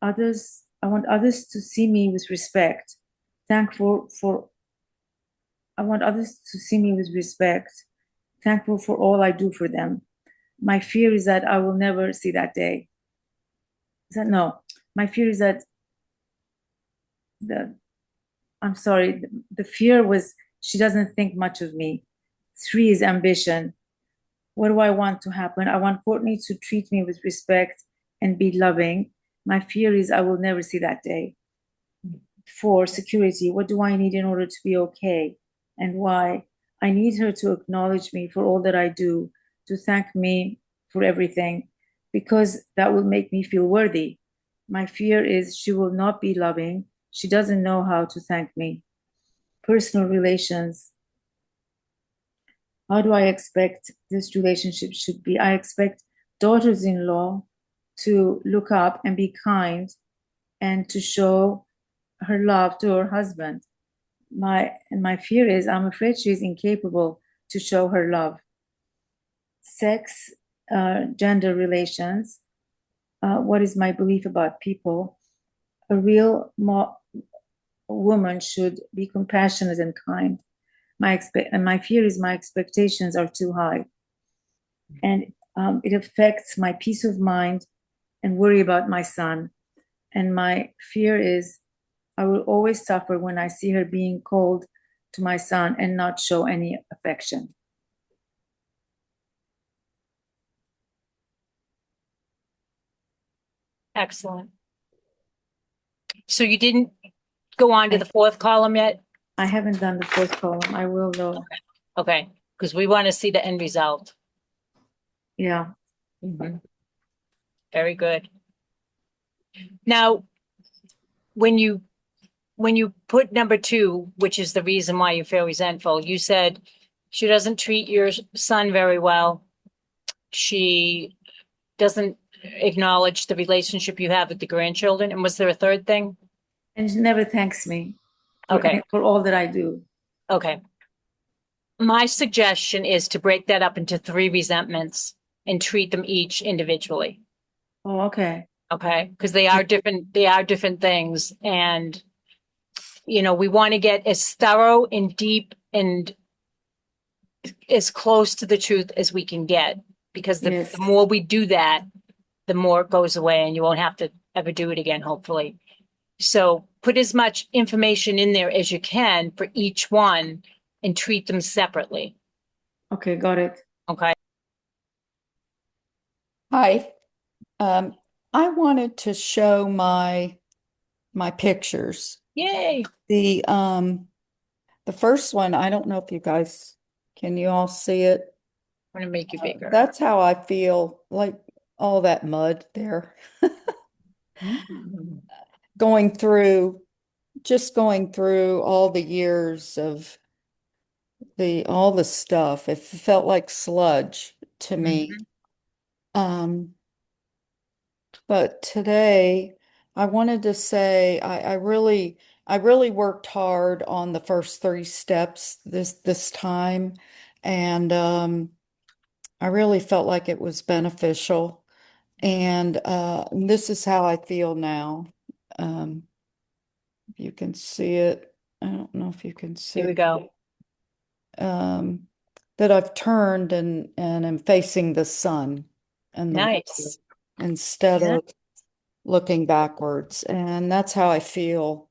others to see me with respect. Thankful for I want others to see me with respect. Thankful for all I do for them. My fear is that I will never see that day. My fear is that the fear was she doesn't think much of me. 3 is ambition. What do I want to happen? I want Courtney to treat me with respect and be loving. My fear is I will never see that day. 4, security. What do I need in order to be okay? And why? I need her to acknowledge me for all that I do, to thank me for everything, because that will make me feel worthy. My fear is she will not be loving. She doesn't know how to thank me. Personal relations. How do I expect this relationship should be? I expect daughters-in-law to look up and be kind and to show her love to her husband. My fear is I'm afraid she's incapable to show her love. Sex, gender relations. What is my belief about people? A real woman should be compassionate and kind. My fear is my expectations are too high, and it affects my peace of mind and worry about my son. And my fear is I will always suffer when I see her being cold to my son and not show any affection. Excellent. So you didn't go on to the 4th column yet? I haven't done the 4th column. I will though. Okay. Because we want to see the end result. Yeah. Very good. Now, when you put number 2, which is the reason why you feel resentful, you said she doesn't treat your son very well. She doesn't acknowledge the relationship you have with the grandchildren. And was there a 3rd thing? And she never thanks me Okay. for all that I do. Okay. My suggestion is to break that up into 3 resentments and treat them each individually. Oh, okay. Okay. Because they are different things. And, we want to get as thorough and deep and as close to the truth as we can get. Because the more we do that, the more it goes away and you won't have to ever do it again, hopefully. So put as much information in there as you can for each one and treat them separately. Okay, got it. Okay. Hi. I wanted to show my pictures. Yay. The first one, I don't know if you guys can you all see it? I'm going to make you bigger. That's how I feel, like all that mud there. Going through all the years of all the stuff. It felt like sludge to me. But today I wanted to say I really worked hard on the first 3 steps this time, and I really felt like it was beneficial. And this is how I feel now. If you can see it, I don't know if you can see Here we it. go. I've turned and am facing the sun and the Nice. instead Yeah. of looking backwards. And that's how I feel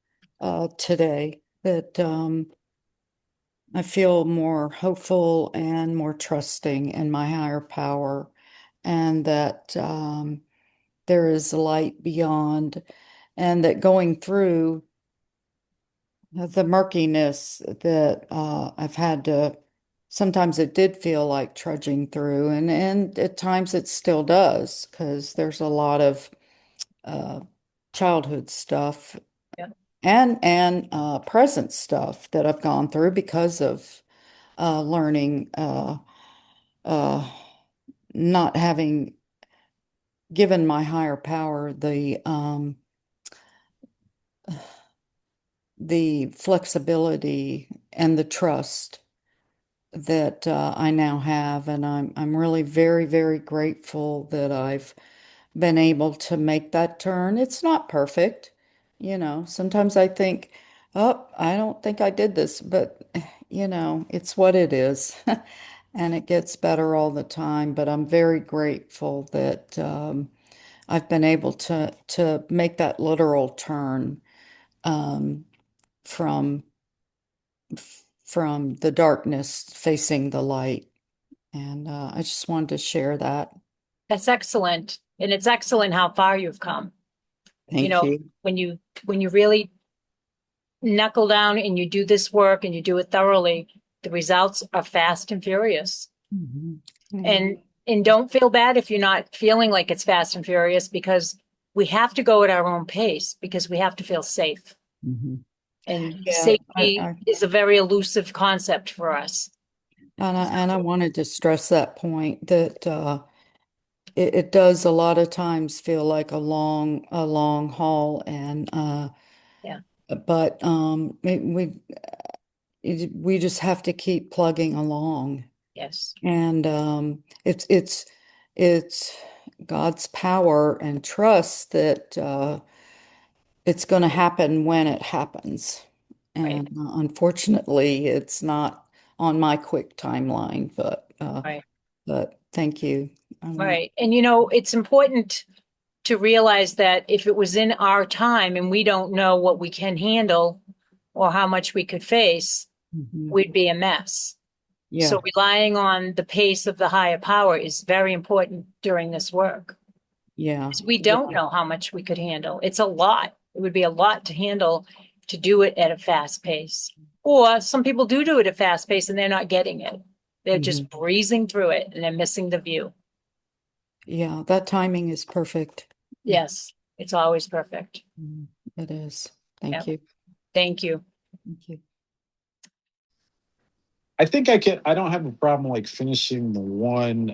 today, that I feel more hopeful and more trusting in my higher power, and that there is light beyond, and that going through the murkiness that I've had to, sometimes it did feel like trudging through, and at times it still does, because there's a lot of uh, childhood stuff Yeah. and present stuff that I've gone through because of learning, uh, not having given my higher power the flexibility and the trust that I now have, and I'm really very, very grateful that I've been able to make that turn. It's not perfect, you know. Sometimes I think, oh, I don't think I did this, but you know, it's what it is. And it gets better all the time, but I'm very grateful that I've been able to make that literal turn um, from from the darkness facing the light. And I just wanted to share that. That's excellent. And it's excellent how far you've come. You Thank know, you. when you really knuckle down and you do this work and you do it thoroughly, the results are fast and furious. Mhm. Yeah. And don't feel bad if you're not feeling like it's fast and furious, because we have to go at our own pace because we have to feel safe. Mhm. And Yeah, safety is a very elusive concept for us. and I wanted to stress that point that it does a lot of times feel like a long haul, and Yeah. but we just have to keep plugging along, Yes. and it's God's power and trust that it's going to happen when it happens. Right. And unfortunately, it's not on my quick timeline, Right. but thank you. I want Right. And you know, it's important to realize that if it was in our time and we don't know what we can handle or how much we could face, Mhm. we'd be a mess. Yeah, So relying on the pace of the higher power is very important during this work. yeah, 'Cause we don't yeah. know how much we could handle. It's a lot. It would be a lot to handle to do it at a fast pace. Or some people do it at a fast pace and they're not getting it. They're Mhm. just breezing through it and they're missing the view. Yeah, that timing is perfect. Yes, it's always perfect. Mm, it is. Yeah. Thank you. Thank you. Thank you. I think I don't have a problem like finishing the one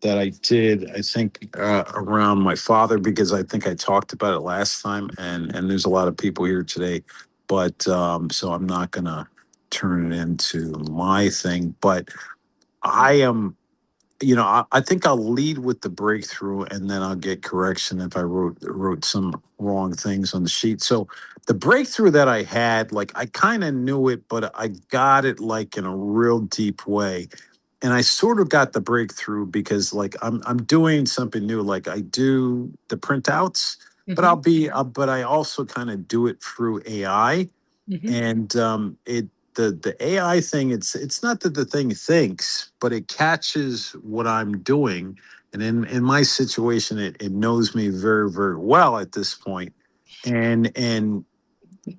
that I did, I think around my father, because I think I talked about it last time, and there's a lot of people here today, but so I'm not gonna turn it into my thing. But I am, I think I'll lead with the breakthrough, and then I'll get correction if I wrote some wrong things on the sheet. So the breakthrough that I had, like I kind of knew it, but I got it like in a real deep way. And I sort of got the breakthrough because like I'm doing something new. Like I do the printouts, but Mhm. but I also kind of do it through AI. Mhm. And the AI thing, it's not that the thing thinks, but it catches what I'm doing. And in my situation, it knows me very, very well at this point. And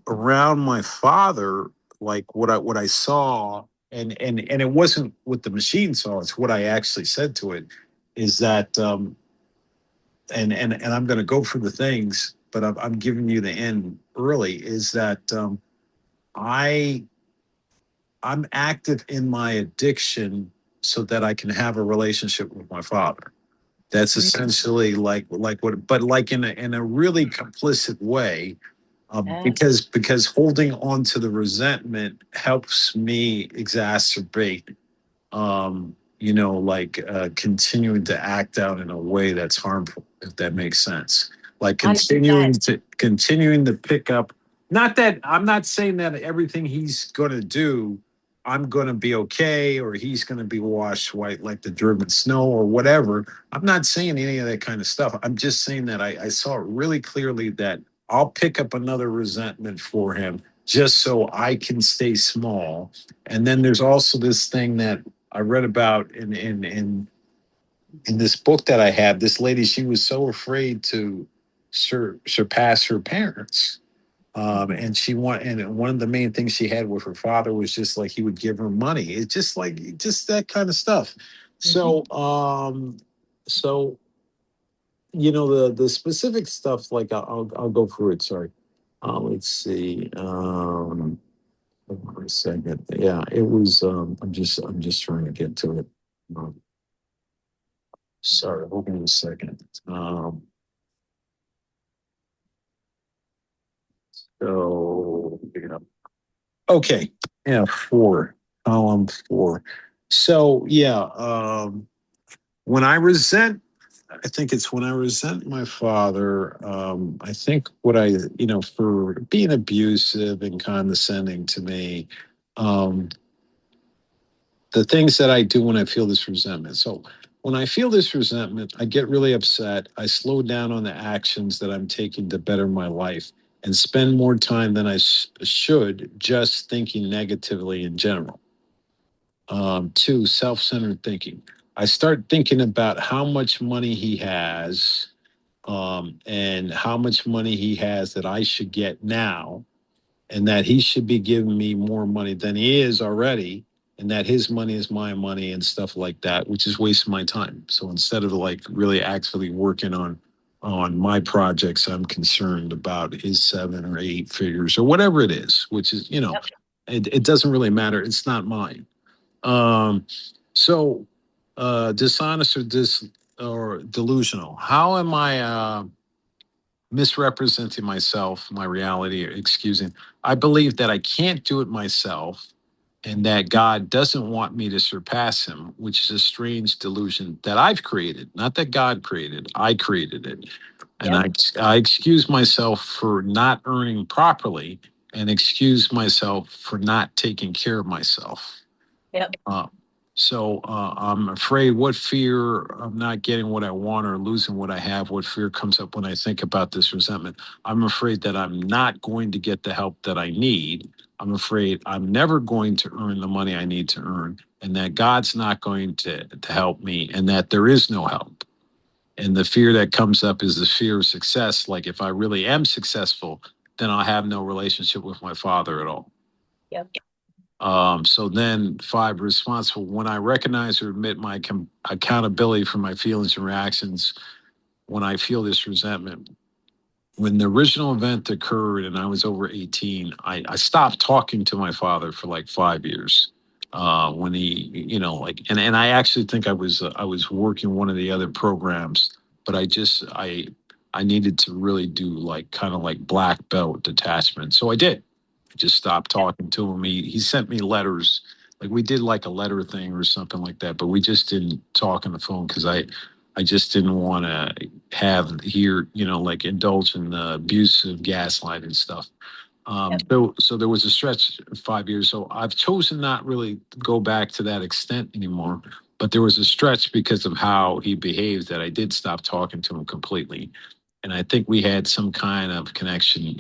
around my father, like what I saw, and it wasn't what the machine saw, it's what I actually said to it, is that and I'm gonna go for the things, but I'm giving you the end early, is that I I'm active in my addiction so that I can have a relationship with my father. That's essentially like what, but like in a really complicit way, Yes. because holding on to the resentment helps me exacerbate, like continuing to act out in a way that's harmful, if that makes sense. Like 100%. continuing to pick up. Not that I'm not saying that everything he's going to do I'm going to be okay, or he's going to be washed white like the driven snow, or whatever. I'm not saying any of that kind of stuff. I'm just saying that I saw it really clearly that I'll pick up another resentment for him just so I can stay small. And then there's also this thing that I read about in this book that I have. This lady, she was so afraid to surpass her parents. And and one of the main things she had with her father was just like he would give her money. It's just like just that kind of stuff. So, so the specific stuff, like I'll go through it. Sorry. Let's see. Hold on a second. Yeah, it was. I'm just trying to get to it. Um, Sorry, hold on a second. So, yeah. Okay. Yeah, four. Column four. So, yeah, when I resent, I think it's when I resent my father, I think for being abusive and condescending to me, um, the things that I do when I feel this resentment. So when I feel this resentment, I get really upset. I slow down on the actions that I'm taking to better my life and spend more time than I should just thinking negatively in general. Two, self-centered thinking. I start thinking about how much money he has, and how much money he has that I should get now, and that he should be giving me more money than he is already, and that his money is my money and stuff like that, which is wasting my time. So instead of like really actively working on my projects, I'm concerned about his 7 or 8 figures or whatever it is, which is, it doesn't really matter. It's not mine. Um, so dishonest or delusional. How am I misrepresenting myself, my reality, or excusing? I believe that I can't do it myself and that God doesn't want me to surpass him, which is a strange delusion that I've created, not that God created. I created it. And I excuse myself for not earning properly and excuse myself for not taking care of myself. Yep. I'm afraid. What fear of not getting what I want or losing what I have? What fear comes up when I think about this resentment? I'm afraid that I'm not going to get the help that I need. I'm afraid I'm never going to earn the money I need to earn, and that God's not going to help me, and that there is no help. And the fear that comes up is the fear of success. Like if I really am successful, then I'll have no relationship with my father at all. Yep. So then 5, responsible. When I recognize or admit my accountability for my feelings and reactions, when I feel this resentment, when the original event occurred and I was over 18, I stopped talking to my father for like 5 years. When he, and I actually think I was working one of the other programs, but I needed to really do like kind of like black belt detachment. So I did. I just stopped talking to him. He sent me letters. Like we did like a letter thing or something like that, but we just didn't talk on the phone because I just didn't want to like indulge in the abuse of gaslight and stuff. So there was a stretch of 5 years. So I've chosen not really to go back to that extent anymore. But there was a stretch because of how he behaved that I did stop talking to him completely. And I think we had some kind of connection.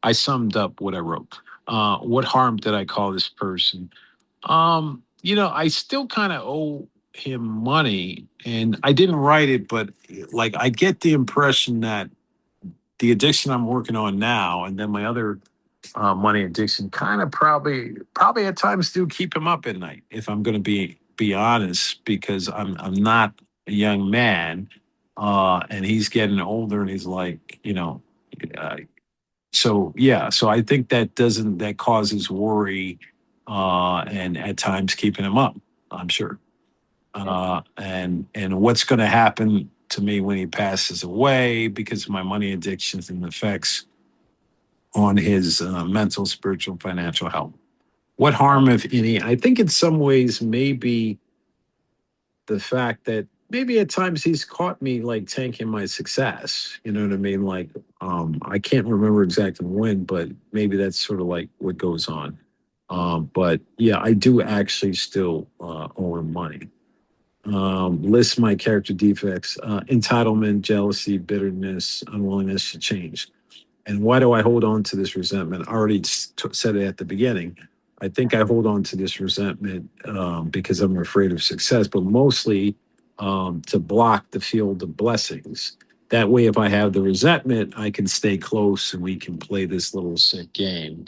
I summed up what I wrote. What harm did I call this person? I still kind of owe him money, and I didn't write it, but like I get the impression that the addiction I'm working on now, and then my other money addiction, kind of probably at times do keep him up at night. If I'm going to be honest, because I'm not a young man, and he's getting older, and he's like, uh, so I think that causes worry, and at times keeping him up, I'm sure. And what's going to happen to me when he passes away because of my money addictions and effects on his mental, spiritual, financial health. What harm, if any? I think in some ways maybe the fact that maybe at times he's caught me like tanking my success. You know what I mean? Like I can't remember exactly when, but maybe that's sort of like what goes on. But yeah, I do actually still owe him money. List my character defects: entitlement, jealousy, bitterness, unwillingness to change. And why do I hold on to this resentment? I already said it at the beginning. I think I hold on to this resentment because I'm afraid of success, but mostly to block the field of blessings. That way, if I have the resentment, I can stay close and we can play this little sick game.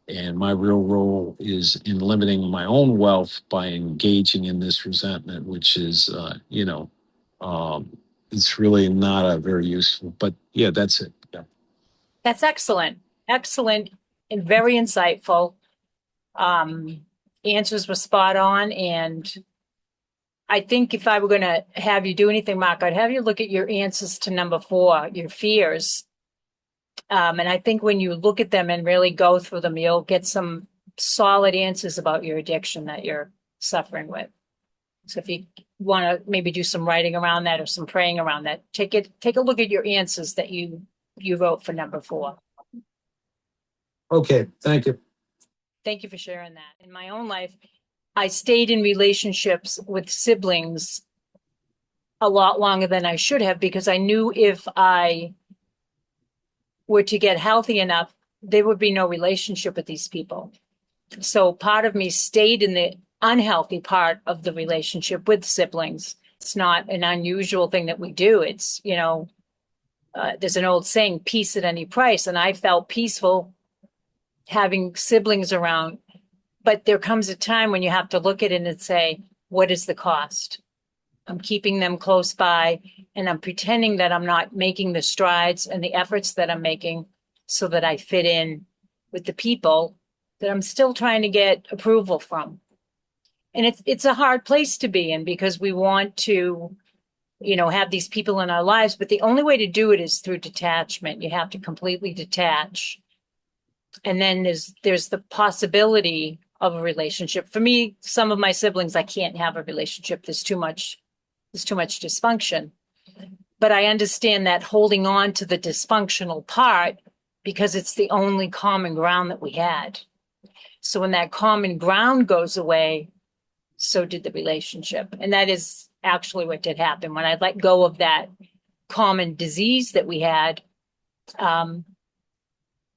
And my real role is in limiting my own wealth by engaging in this resentment, which is, it's really not a very useful, but yeah, that's it. Yeah. That's excellent. Excellent and very insightful. Answers were spot on. And I think if I were going to have you do anything, Mark, I'd have you look at your answers to number 4, your fears. And I think when you look at them and really go through them, you'll get some solid answers about your addiction that you're suffering with. So if you want to maybe do some writing around that or some praying around that, take a look at your answers that you wrote for number 4. Okay, thank you. Thank you for sharing that. In my own life, I stayed in relationships with siblings a lot longer than I should have because I knew if I were to get healthy enough, there would be no relationship with these people. So part of me stayed in the unhealthy part of the relationship with siblings. It's not an unusual thing that we do. It's, there's an old saying, peace at any price. And I felt peaceful having siblings around. But there comes a time when you have to look at it and say, what is the cost? I'm keeping them close by and I'm pretending that I'm not making the strides and the efforts that I'm making so that I fit in with the people that I'm still trying to get approval from. And it's a hard place to be in because we want to, have these people in our lives, but the only way to do it is through detachment. You have to completely detach. And then there's the possibility of a relationship. For me, some of my siblings, I can't have a relationship. There's too much dysfunction. But I understand that holding on to the dysfunctional part because it's the only common ground that we had. So when that common ground goes away, so did the relationship. And that is actually what did happen. When I let go of that common disease that we had,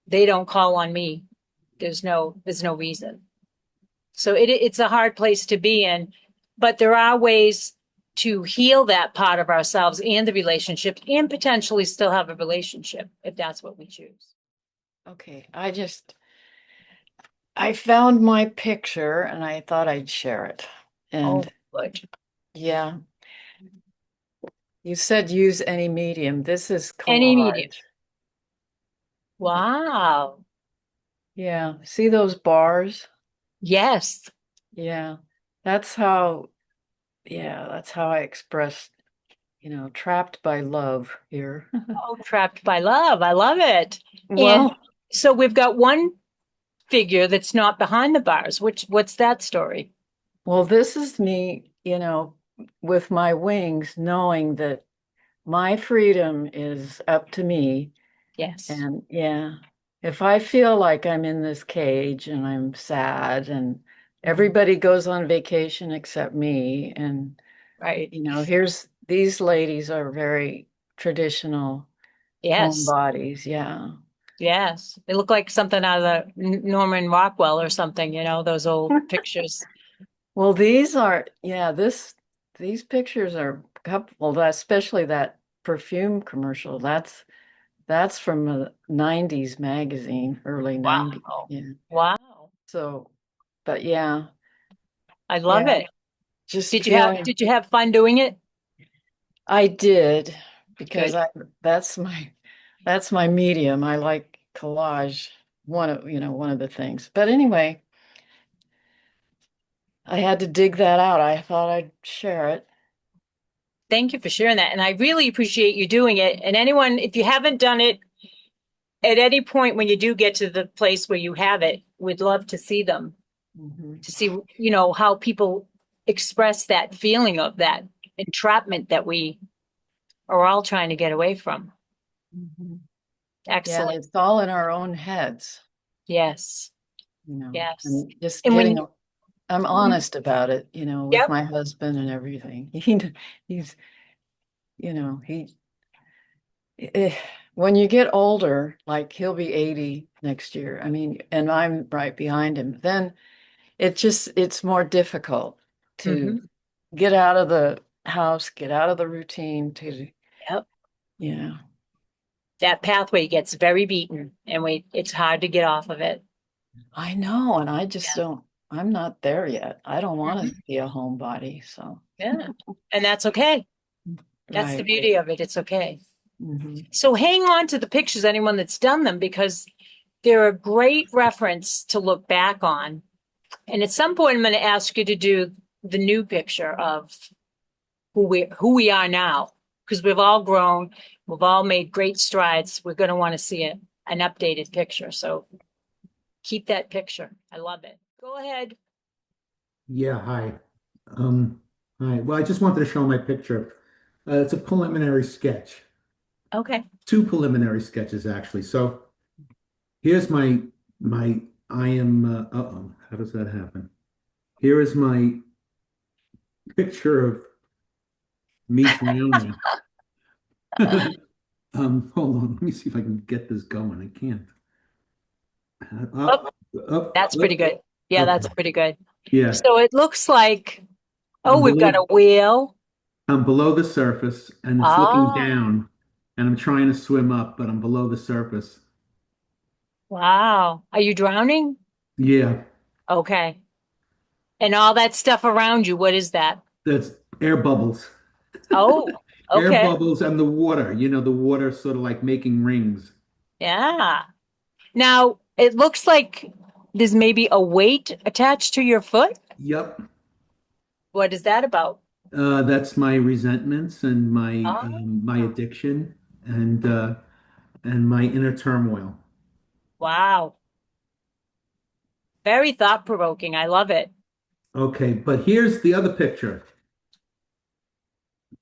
they don't call on me. There's no reason. So it's a hard place to be in, but there are ways to heal that part of ourselves and the relationship and potentially still have a relationship if that's what we choose. Okay, I found my picture and I thought I'd share it. And Good. yeah, you said use any medium. This is Any medium. collage. Wow. Yeah, see those bars? Yes. Yeah, that's how I expressed, trapped by love here. Oh, trapped by love. I love it. And Well, so we've got one figure that's not behind the bars. What's that story? well, this is me, with my wings, knowing that my freedom is up to me. Yes. And yeah, if I feel like I'm in this cage and I'm sad and everybody goes on vacation except me, and Right. here's these ladies are very traditional Yes. homebodies. Yeah. Yes. They look like something out of the Norman Rockwell or something, those old pictures. Well, these pictures are couple, especially that perfume commercial. That's from a 90s magazine, early 90s. Wow. Yeah. Wow. So, but yeah, I love yeah, it. just Did you have fun doing it? I did because Good. that's my medium. I like collage, one of the things. But anyway, I had to dig that out. I thought I'd share it. Thank you for sharing that. And I really appreciate you doing it. And anyone, if you haven't done it, at any point when you do get to the place where you have it, we'd love to see them, Mhm. to see, how people express that feeling of that entrapment that we are all trying to get away from. Mhm. Yeah, Excellent. it's all in our own heads. Yes. Yes. and just And getting, when, I'm honest about it, with yep. my husband and everything. He's, he, eh, when you get older, like he'll be 80 next year. I mean, and I'm right behind him, then it's more difficult to Mhm. get out of the house, get out of the routine to, Yep. yeah. That pathway gets very beaten and it's hard to get off of it. I know, and I just Yeah. don't, I'm not there yet. I don't want Mhm. to be a homebody, so. Yeah. And that's okay. That's the Right. beauty of it. It's okay. Mhm. So hang on to the pictures, anyone that's done them, because they're a great reference to look back on. And at some point, I'm going to ask you to do the new picture of who we are now, because we've all grown, we've all made great strides. We're going to want to see an updated picture. So keep that picture. I love it. Go ahead. Yeah, hi. Um, hi. Well, I just wanted to show my picture. It's a preliminary sketch. Okay. Two preliminary sketches, actually. So here's my I am uh-oh, how does that happen? Here is my picture of me drowning. Hold on, let me see if I can get this going. I can't. Oh, Up, up, that's pretty up. good. Yeah, Okay. that's pretty good. Yeah, So it looks like, oh, I'm we've got below a wheel. I'm below the surface and it's looking Ah, down and I'm trying to swim up, but I'm below the surface. wow. Are you drowning? Yeah, Okay. And all that stuff around you, what is that? that's air bubbles. Oh, Air okay. bubbles and the water, the water sort of like making rings. Yeah. Now, it looks like there's maybe a weight attached to your foot. Yep. What is that about? That's my resentments and my Oh, addiction and my inner turmoil. wow. Very thought-provoking. I love it. Okay, but here's the other picture. A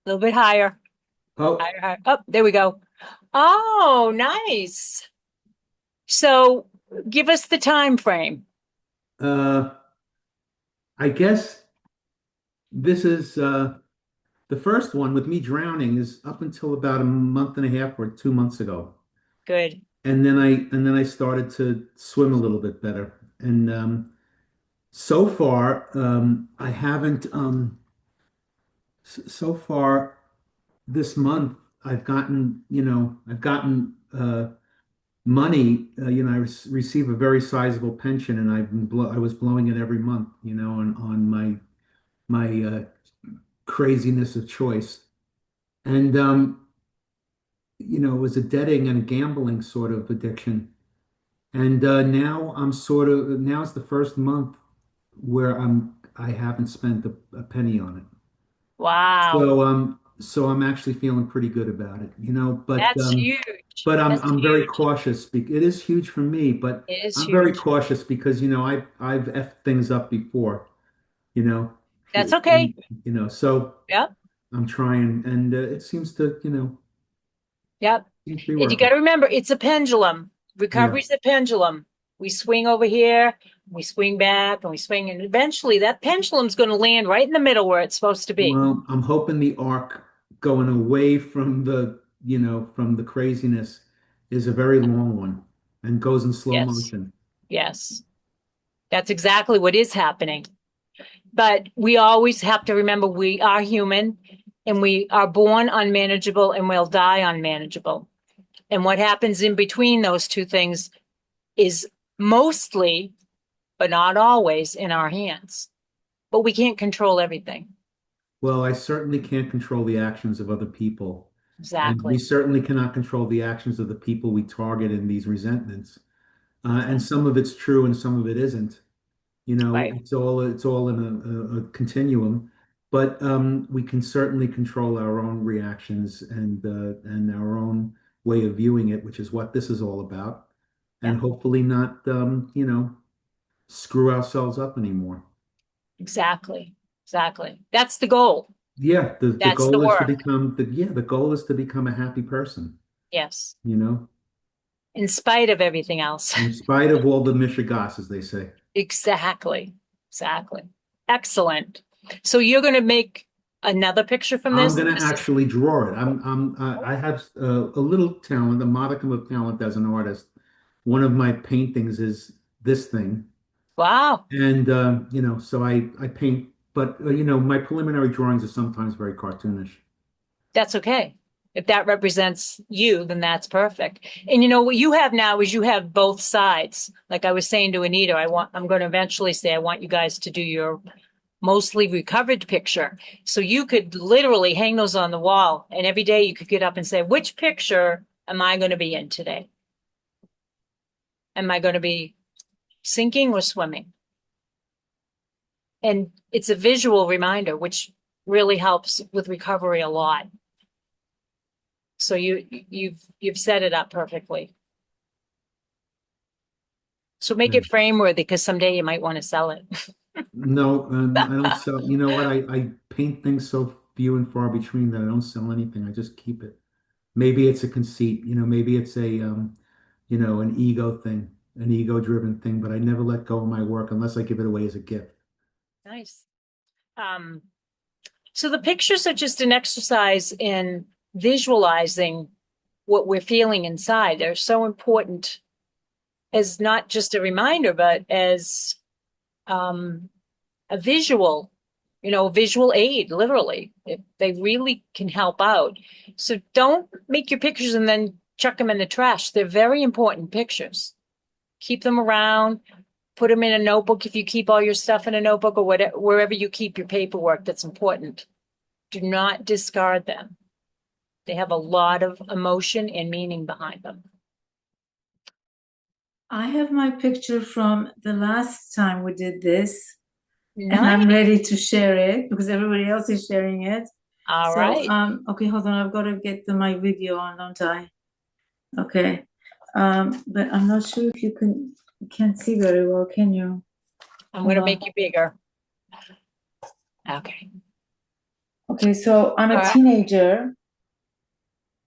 little bit higher. Oh, Higher, higher. Oh, there we go. Oh, nice. So give us the time frame. uh, I guess this is the first one with me drowning is up until about a month and a half or 2 months ago. Good. And then I started to swim a little bit better. And so far, I haven't so far this month I've gotten money. I receive a very sizable pension, and I was blowing it every month, on my craziness of choice. And it was a debting and a gambling sort of addiction. And now's the first month where I haven't spent a penny on it. Wow. So I'm actually feeling pretty good about it, but That's huge. but I'm That's I'm very huge. cautious. It is huge for me, but It is I'm very huge. cautious because I've effed things up before, you know, That's and, okay. so Yep. I'm trying, and it Yep. seems to be And you got working. to remember, it's a pendulum. Yeah. Recovery's a pendulum. We swing over here, we swing back, and we swing, and eventually that pendulum's going to land right in the middle where it's supposed to be. Well, I'm hoping the arc going away from the craziness is a very long one and goes in slow Yes. motion. Yes. That's exactly what is happening. But we always have to remember we are human and we are born unmanageable and we'll die unmanageable. And what happens in between those two things is mostly, but not always, in our hands. But we can't control everything. Well, I certainly can't control the actions of other people, and we Exactly. certainly cannot control the actions of the people we target in these resentments. And Exactly. some of it's true and some of it isn't. Right. It's all in a continuum, but we can certainly control our own reactions and our own way of viewing it, which is what this is all about, and Yep. hopefully not screw ourselves up anymore. Exactly. Exactly. That's the goal. Yeah, the That's the goal is to work. become the goal is to become a happy person, Yes. you know? In spite of everything else. in spite of all the mishigas, as they say. Exactly. Exactly. Excellent. So you're going to make another picture from I'm this? going to This is, actually draw it. I have a little talent, a modicum of talent as an artist. One of my paintings is this thing. wow. And, so I paint, but, my preliminary drawings are sometimes very cartoonish. That's okay. If that represents you, then that's perfect. And you know what you have now is you have both sides. Like I was saying to Anita, I'm going to eventually say I want you guys to do your mostly recovered picture. So you could literally hang those on the wall, and every day you could get up and say, which picture am I going to be in today? Am I going to be sinking or swimming? And it's a visual reminder, which really helps with recovery a lot. So you've set it up perfectly. So make it frame worthy because someday you might want to sell it. No, I don't sell. You know what? I paint things so few and far between that I don't sell anything. I just keep it. Maybe it's a conceit, maybe it's an ego thing, an ego-driven thing, but I never let go of my work unless I give it away as a gift. Nice. So the pictures are just an exercise in visualizing what we're feeling inside. They're so important as not just a reminder, but as a visual aid, literally. They really can help out. So don't make your pictures and then chuck them in the trash. They're very important pictures. Keep them around, put them in a notebook if you keep all your stuff in a notebook or whatever, wherever you keep your paperwork that's important. Do not discard them. They have a lot of emotion and meaning behind them. I have my picture from the last time we did this, Nice. and I'm ready to share it because everybody else is sharing it. All right. Okay, hold on. I've got to get my video on, don't I? Okay. But I'm not sure if you can't see very well, can you? I'm going to make you bigger. Okay. Okay, so I'm a teenager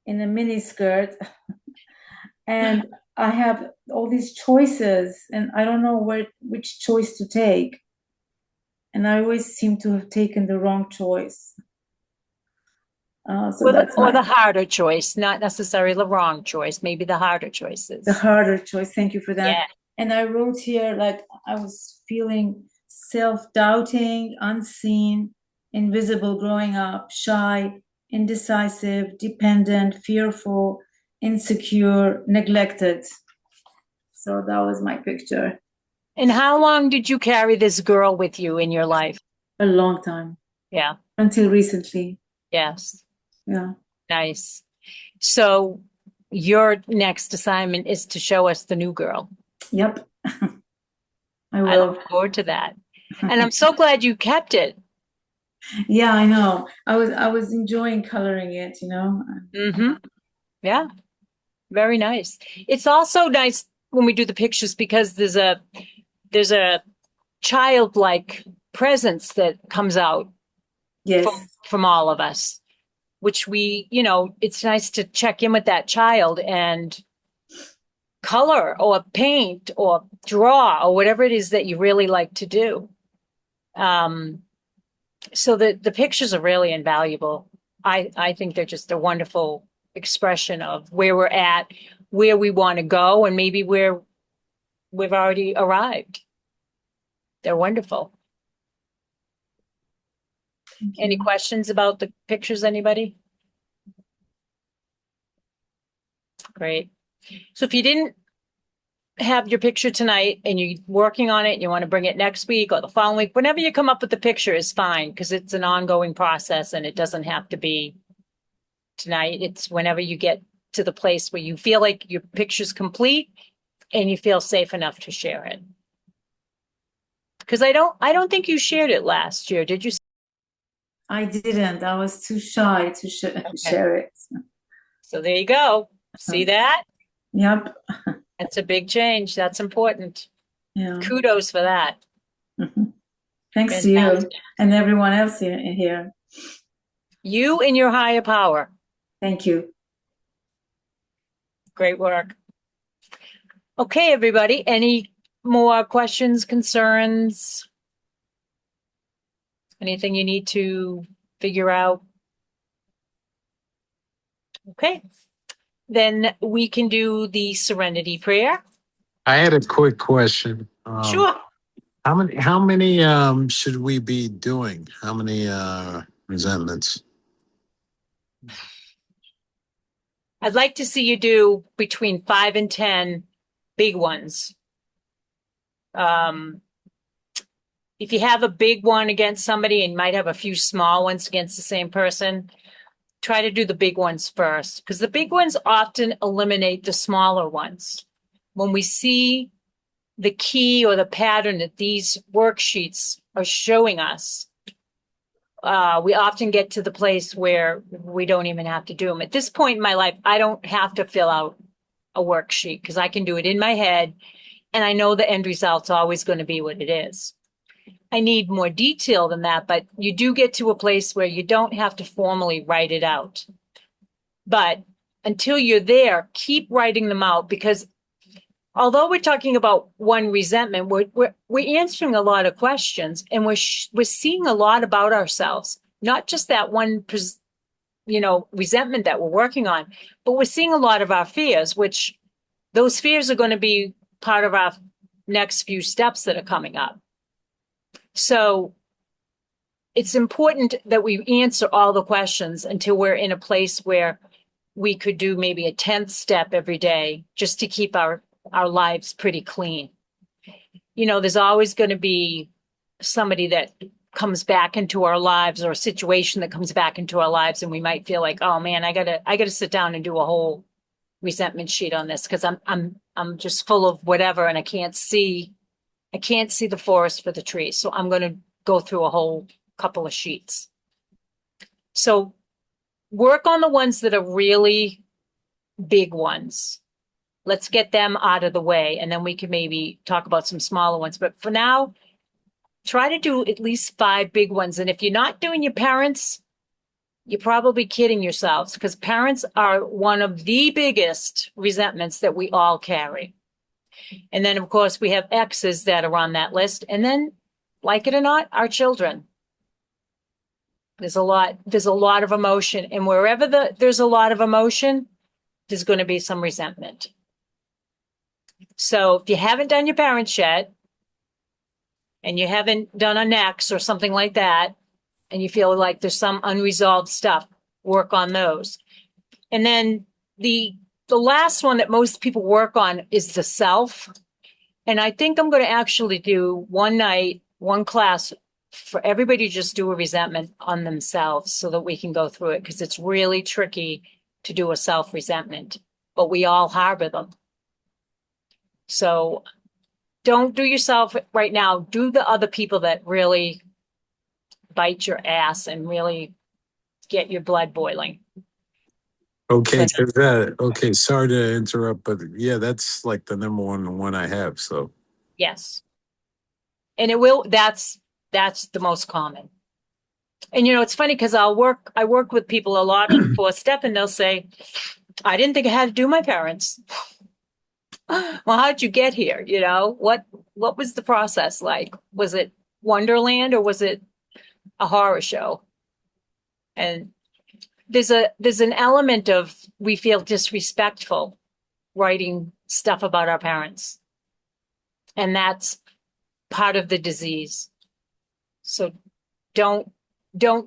in a mini skirt and I have all these choices and I don't know which choice to take. And I always seem to have taken the wrong choice. So that's the harder choice, not necessarily the wrong choice, maybe the harder choices. The harder choice. Thank you for that. Yeah. And I wrote here, like I was feeling self-doubting, unseen, invisible growing up, shy, indecisive, dependent, fearful, insecure, neglected. So that was my picture. And how long did you carry this girl with you in your life? A long time. Yeah. Until recently. Yes. Yeah. Nice. So your next assignment is to show us the new girl. Yep. I will. I look forward to that. And I'm so glad you kept it. Yeah, I know. I was enjoying coloring it, Mm-hmm. Yeah. Very nice. It's also nice when we do the pictures because there's a childlike presence that comes out from all of us, which it's nice to check in with that child and color or paint or draw or whatever it is that you really like to do. So the pictures are really invaluable. I think they're just a wonderful expression of where we're at, where we want to go, and maybe where we've already arrived. They're wonderful. Any questions about the pictures, anybody? Great. So if you didn't have your picture tonight and you're working on it and you want to bring it next week or the following week, whenever you come up with the picture is fine because it's an ongoing process and it doesn't have to be tonight. It's whenever you get to the place where you feel like your picture's complete and you feel safe enough to share it. Because I don't think you shared it last year, did you? I didn't. I was too shy to share it. So there you go. See that? Yep. That's a big change. That's important. Yeah. Kudos for that. Thanks to you and everyone else here. You and your higher power. Thank you. Great work. Okay, everybody, any more questions, concerns? Anything you need to figure out? Okay, then we can do the serenity prayer. I had a quick question. Sure. How many should we be doing? How many resentments? I'd like to see you do between 5 and 10 big ones. If you have a big one against somebody and you might have a few small ones against the same person, try to do the big ones first, because the big ones often eliminate the smaller ones. When we see the key or the pattern that these worksheets are showing us, we often get to the place where we don't even have to do them. At this point in my life, I don't have to fill out a worksheet because I can do it in my head, and I know the end result's always going to be what it is. I need more detail than that, but you do get to a place where you don't have to formally write it out. But until you're there, keep writing them out, because although we're talking about one resentment, we're answering a lot of questions, and we're seeing a lot about ourselves, not just that one resentment that we're working on, but we're seeing a lot of our fears, which those fears are going to be part of our next few steps that are coming up. So it's important that we answer all the questions until we're in a place where we could do maybe a 10th step every day just to keep our lives pretty clean. You know, there's always going to be somebody that comes back into our lives, or a situation that comes back into our lives, and we might feel like, oh man, I gotta sit down and do a whole resentment sheet on this because I'm just full of whatever, and I can't see the forest for the trees. So I'm going to go through a whole couple of sheets. So work on the ones that are really big ones. Let's get them out of the way, and then we can maybe talk about some smaller ones. But for now, try to do at least 5 big ones. And if you're not doing your parents, you're probably kidding yourselves, because parents are one of the biggest resentments that we all carry. And then, of course, we have exes that are on that list. And then, like it or not, our children. There's a lot of emotion. And wherever there's a lot of emotion, there's going to be some resentment. So if you haven't done your parents yet, and you haven't done an ex or something like that, and you feel like there's some unresolved stuff, work on those. And then the last one that most people work on is the self. And I think I'm going to actually do one night, one class for everybody to just do a resentment on themselves so that we can go through it, because it's really tricky to do a self resentment, but we all harbor them. So don't do yourself right now. Do the other people that really bite your ass and really get your blood boiling. Okay, okay, sorry to interrupt, but yeah, that's like the number one I have. So Yes. And that's the most common. And it's funny because I work with people a lot on 4th step, and they'll say, I didn't think I had to do my parents. Well, how'd you get here? What was the process like? Was it Wonderland, or was it a horror show? And there's an element of, we feel disrespectful writing stuff about our parents. And that's part of the disease. So don't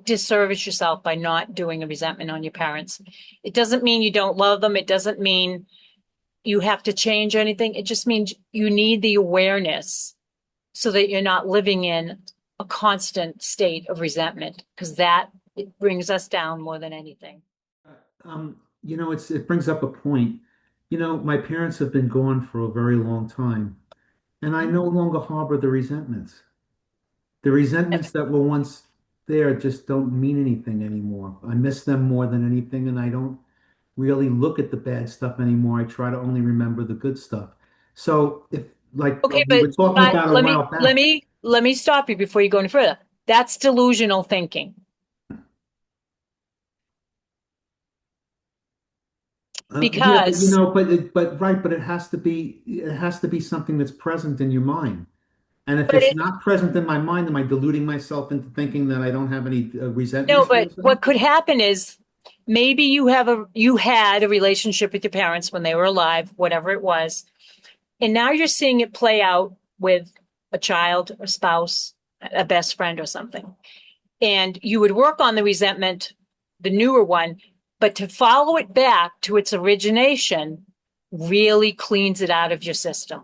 disservice yourself by not doing a resentment on your parents. It doesn't mean you don't love them. It doesn't mean you have to change anything. It just means you need the awareness so that you're not living in a constant state of resentment, because it brings us down more than anything. It brings up a point. My parents have been gone for a very long time, and I no longer harbor the resentments. The resentments that were once there just don't mean anything anymore. I miss them more than anything, and I don't really look at the bad stuff anymore. I try to only remember the good stuff. So if, like, Okay, we were talking but about a while back. let me stop you before you go any further. That's delusional thinking. Yeah, but because but it has to be something that's present in your mind. And if but it's it not present in my mind, am I deluding myself into thinking that I don't have any no, resentments but towards what them? could happen is maybe you had a relationship with your parents when they were alive, whatever it was, and now you're seeing it play out with a child, a spouse, a best friend or something. And you would work on the resentment, the newer one, but to follow it back to its origination really cleans it out of your system.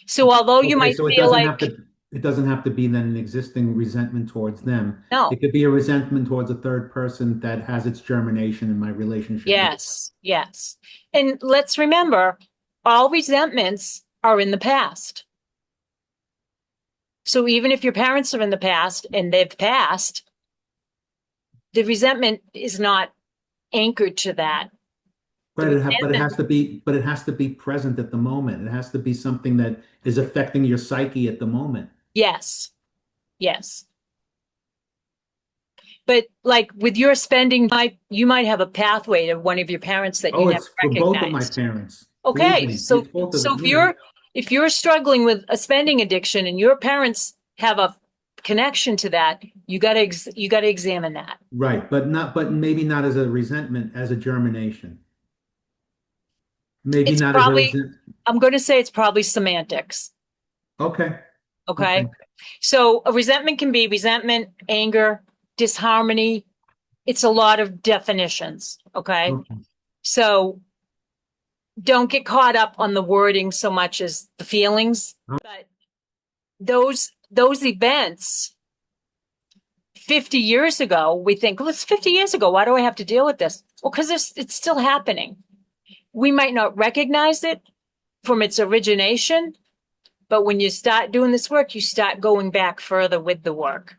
So although you Okay, might so feel like, it doesn't have to be then an existing resentment towards them. no, It could be a resentment towards a third person that has its germination in my relationship with. yes, yes. And let's remember, all resentments are in the past. So even if your parents are in the past and they've passed, the resentment is not anchored to that. The But resentment, it has to be present at the moment. It has to be something that is affecting your psyche at the moment. yes, yes. But like with your spending, you might have a pathway to one of your parents that you Oh, never it's for both of my recognized. parents. Believe Okay, me, it's both of so them, you know. if you're struggling with a spending addiction and your parents have a connection to that, you got to examine that. Right, but maybe not as a resentment, as a germination. Maybe It's not as a probably resent. I'm going to say it's probably semantics. Okay, Okay, okay, so a resentment can be resentment, anger, disharmony. It's a lot of definitions. Okay, okay. so don't get caught up on the wording so much as the feelings. But those events 50 years ago, we think, well, it's 50 years ago. Why do I have to deal with this? Well, because it's still happening. We might not recognize it from its origination, but when you start doing this work, you start going back further with the work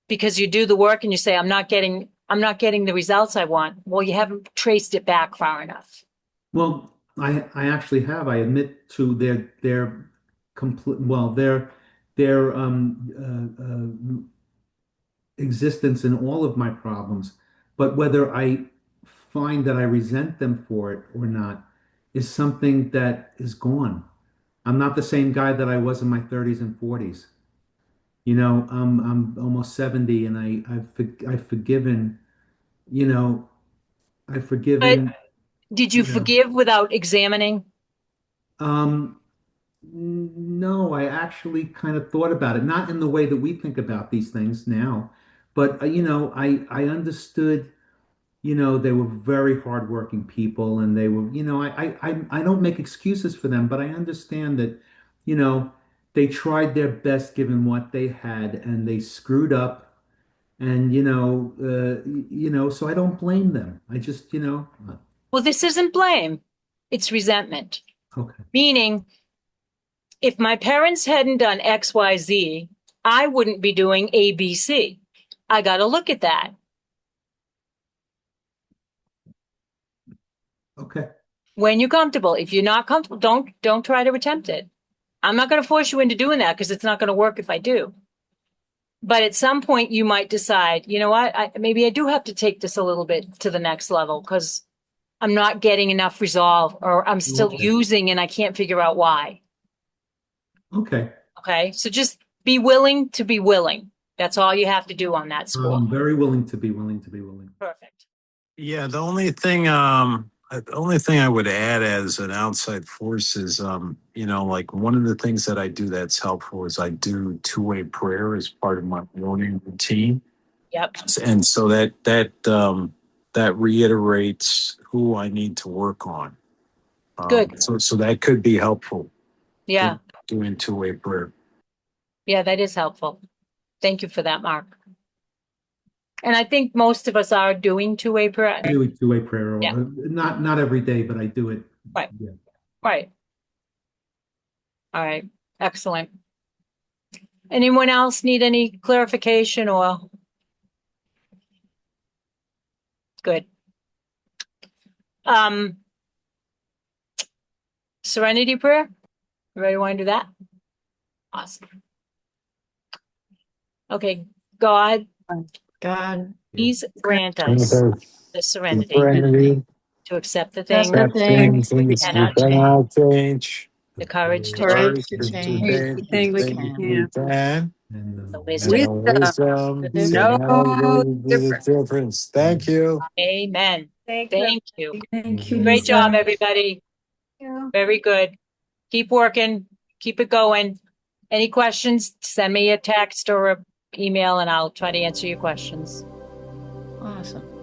because you do the work and you say, I'm not getting the results I want. Well, you haven't traced it back far enough. Well, I actually have. I admit to their complete well their existence in all of my problems. But whether I find that I resent them for it or not is something that is gone. I'm not the same guy that I was in my 30s and 40s. You know, I'm almost 70 and I've forgiven, you know, I've But forgiven, did you you know, forgive without examining? um, no, I actually kind of thought about it, not in the way that we think about these things now, but you know, I understood, you know, they were very hardworking people, and they were, you know, I don't make excuses for them, but I understand that, you know, they tried their best given what they had, and they screwed up, and you know, so I don't blame them. I just, you know, Well, this isn't blame. It's resentment. okay, Meaning, if my parents hadn't done X, Y, Z, I wouldn't be doing A, B, C. I got to look at that. okay, When you're comfortable. If you're not comfortable, don't try to attempt it. I'm not going to force you into doing that because it's not going to work if I do. But at some point, you might decide, you know what, maybe I do have to take this a little bit to the next level because I'm not getting enough resolve or I'm still okay, using and I can't figure out why. okay. Okay. So just be willing to be willing. That's all you have to do on that score. I'm very willing to be willing to be willing. Perfect. Yeah, the only thing I would add as an outside force is, you know, like one of the things that I do that's helpful is I do two-way prayer as part of my morning routine. Yep. And so that reiterates who I need to work on. Good. So that could be helpful, Yeah. doing two-way prayer. Yeah, that is helpful. Thank you for that, Mark. And I think most of us are doing two-way prayer. I do a two-way prayer, Yeah. not every day, but I do it. Right. Yeah. Right. All right. Excellent. Anyone else need any clarification or? Good. Um, Serenity prayer. Everybody want to do that? Awesome. Okay. God, God, Please grant Grant us us the the serenity serenity, to accept the Accept the things that things things we we we cannot cannot change, cannot change, the courage to change, courage courage to to change change the the things we things we can. can, And the and wisdom. the The wisdom to difference. know the difference. Thank you. Amen. Thank Thank you. Thank you, Great job, Lisa. everybody. you. Very good. Keep working. Keep it going. Any questions? Send me a text or a email and I'll try to answer your questions. Awesome.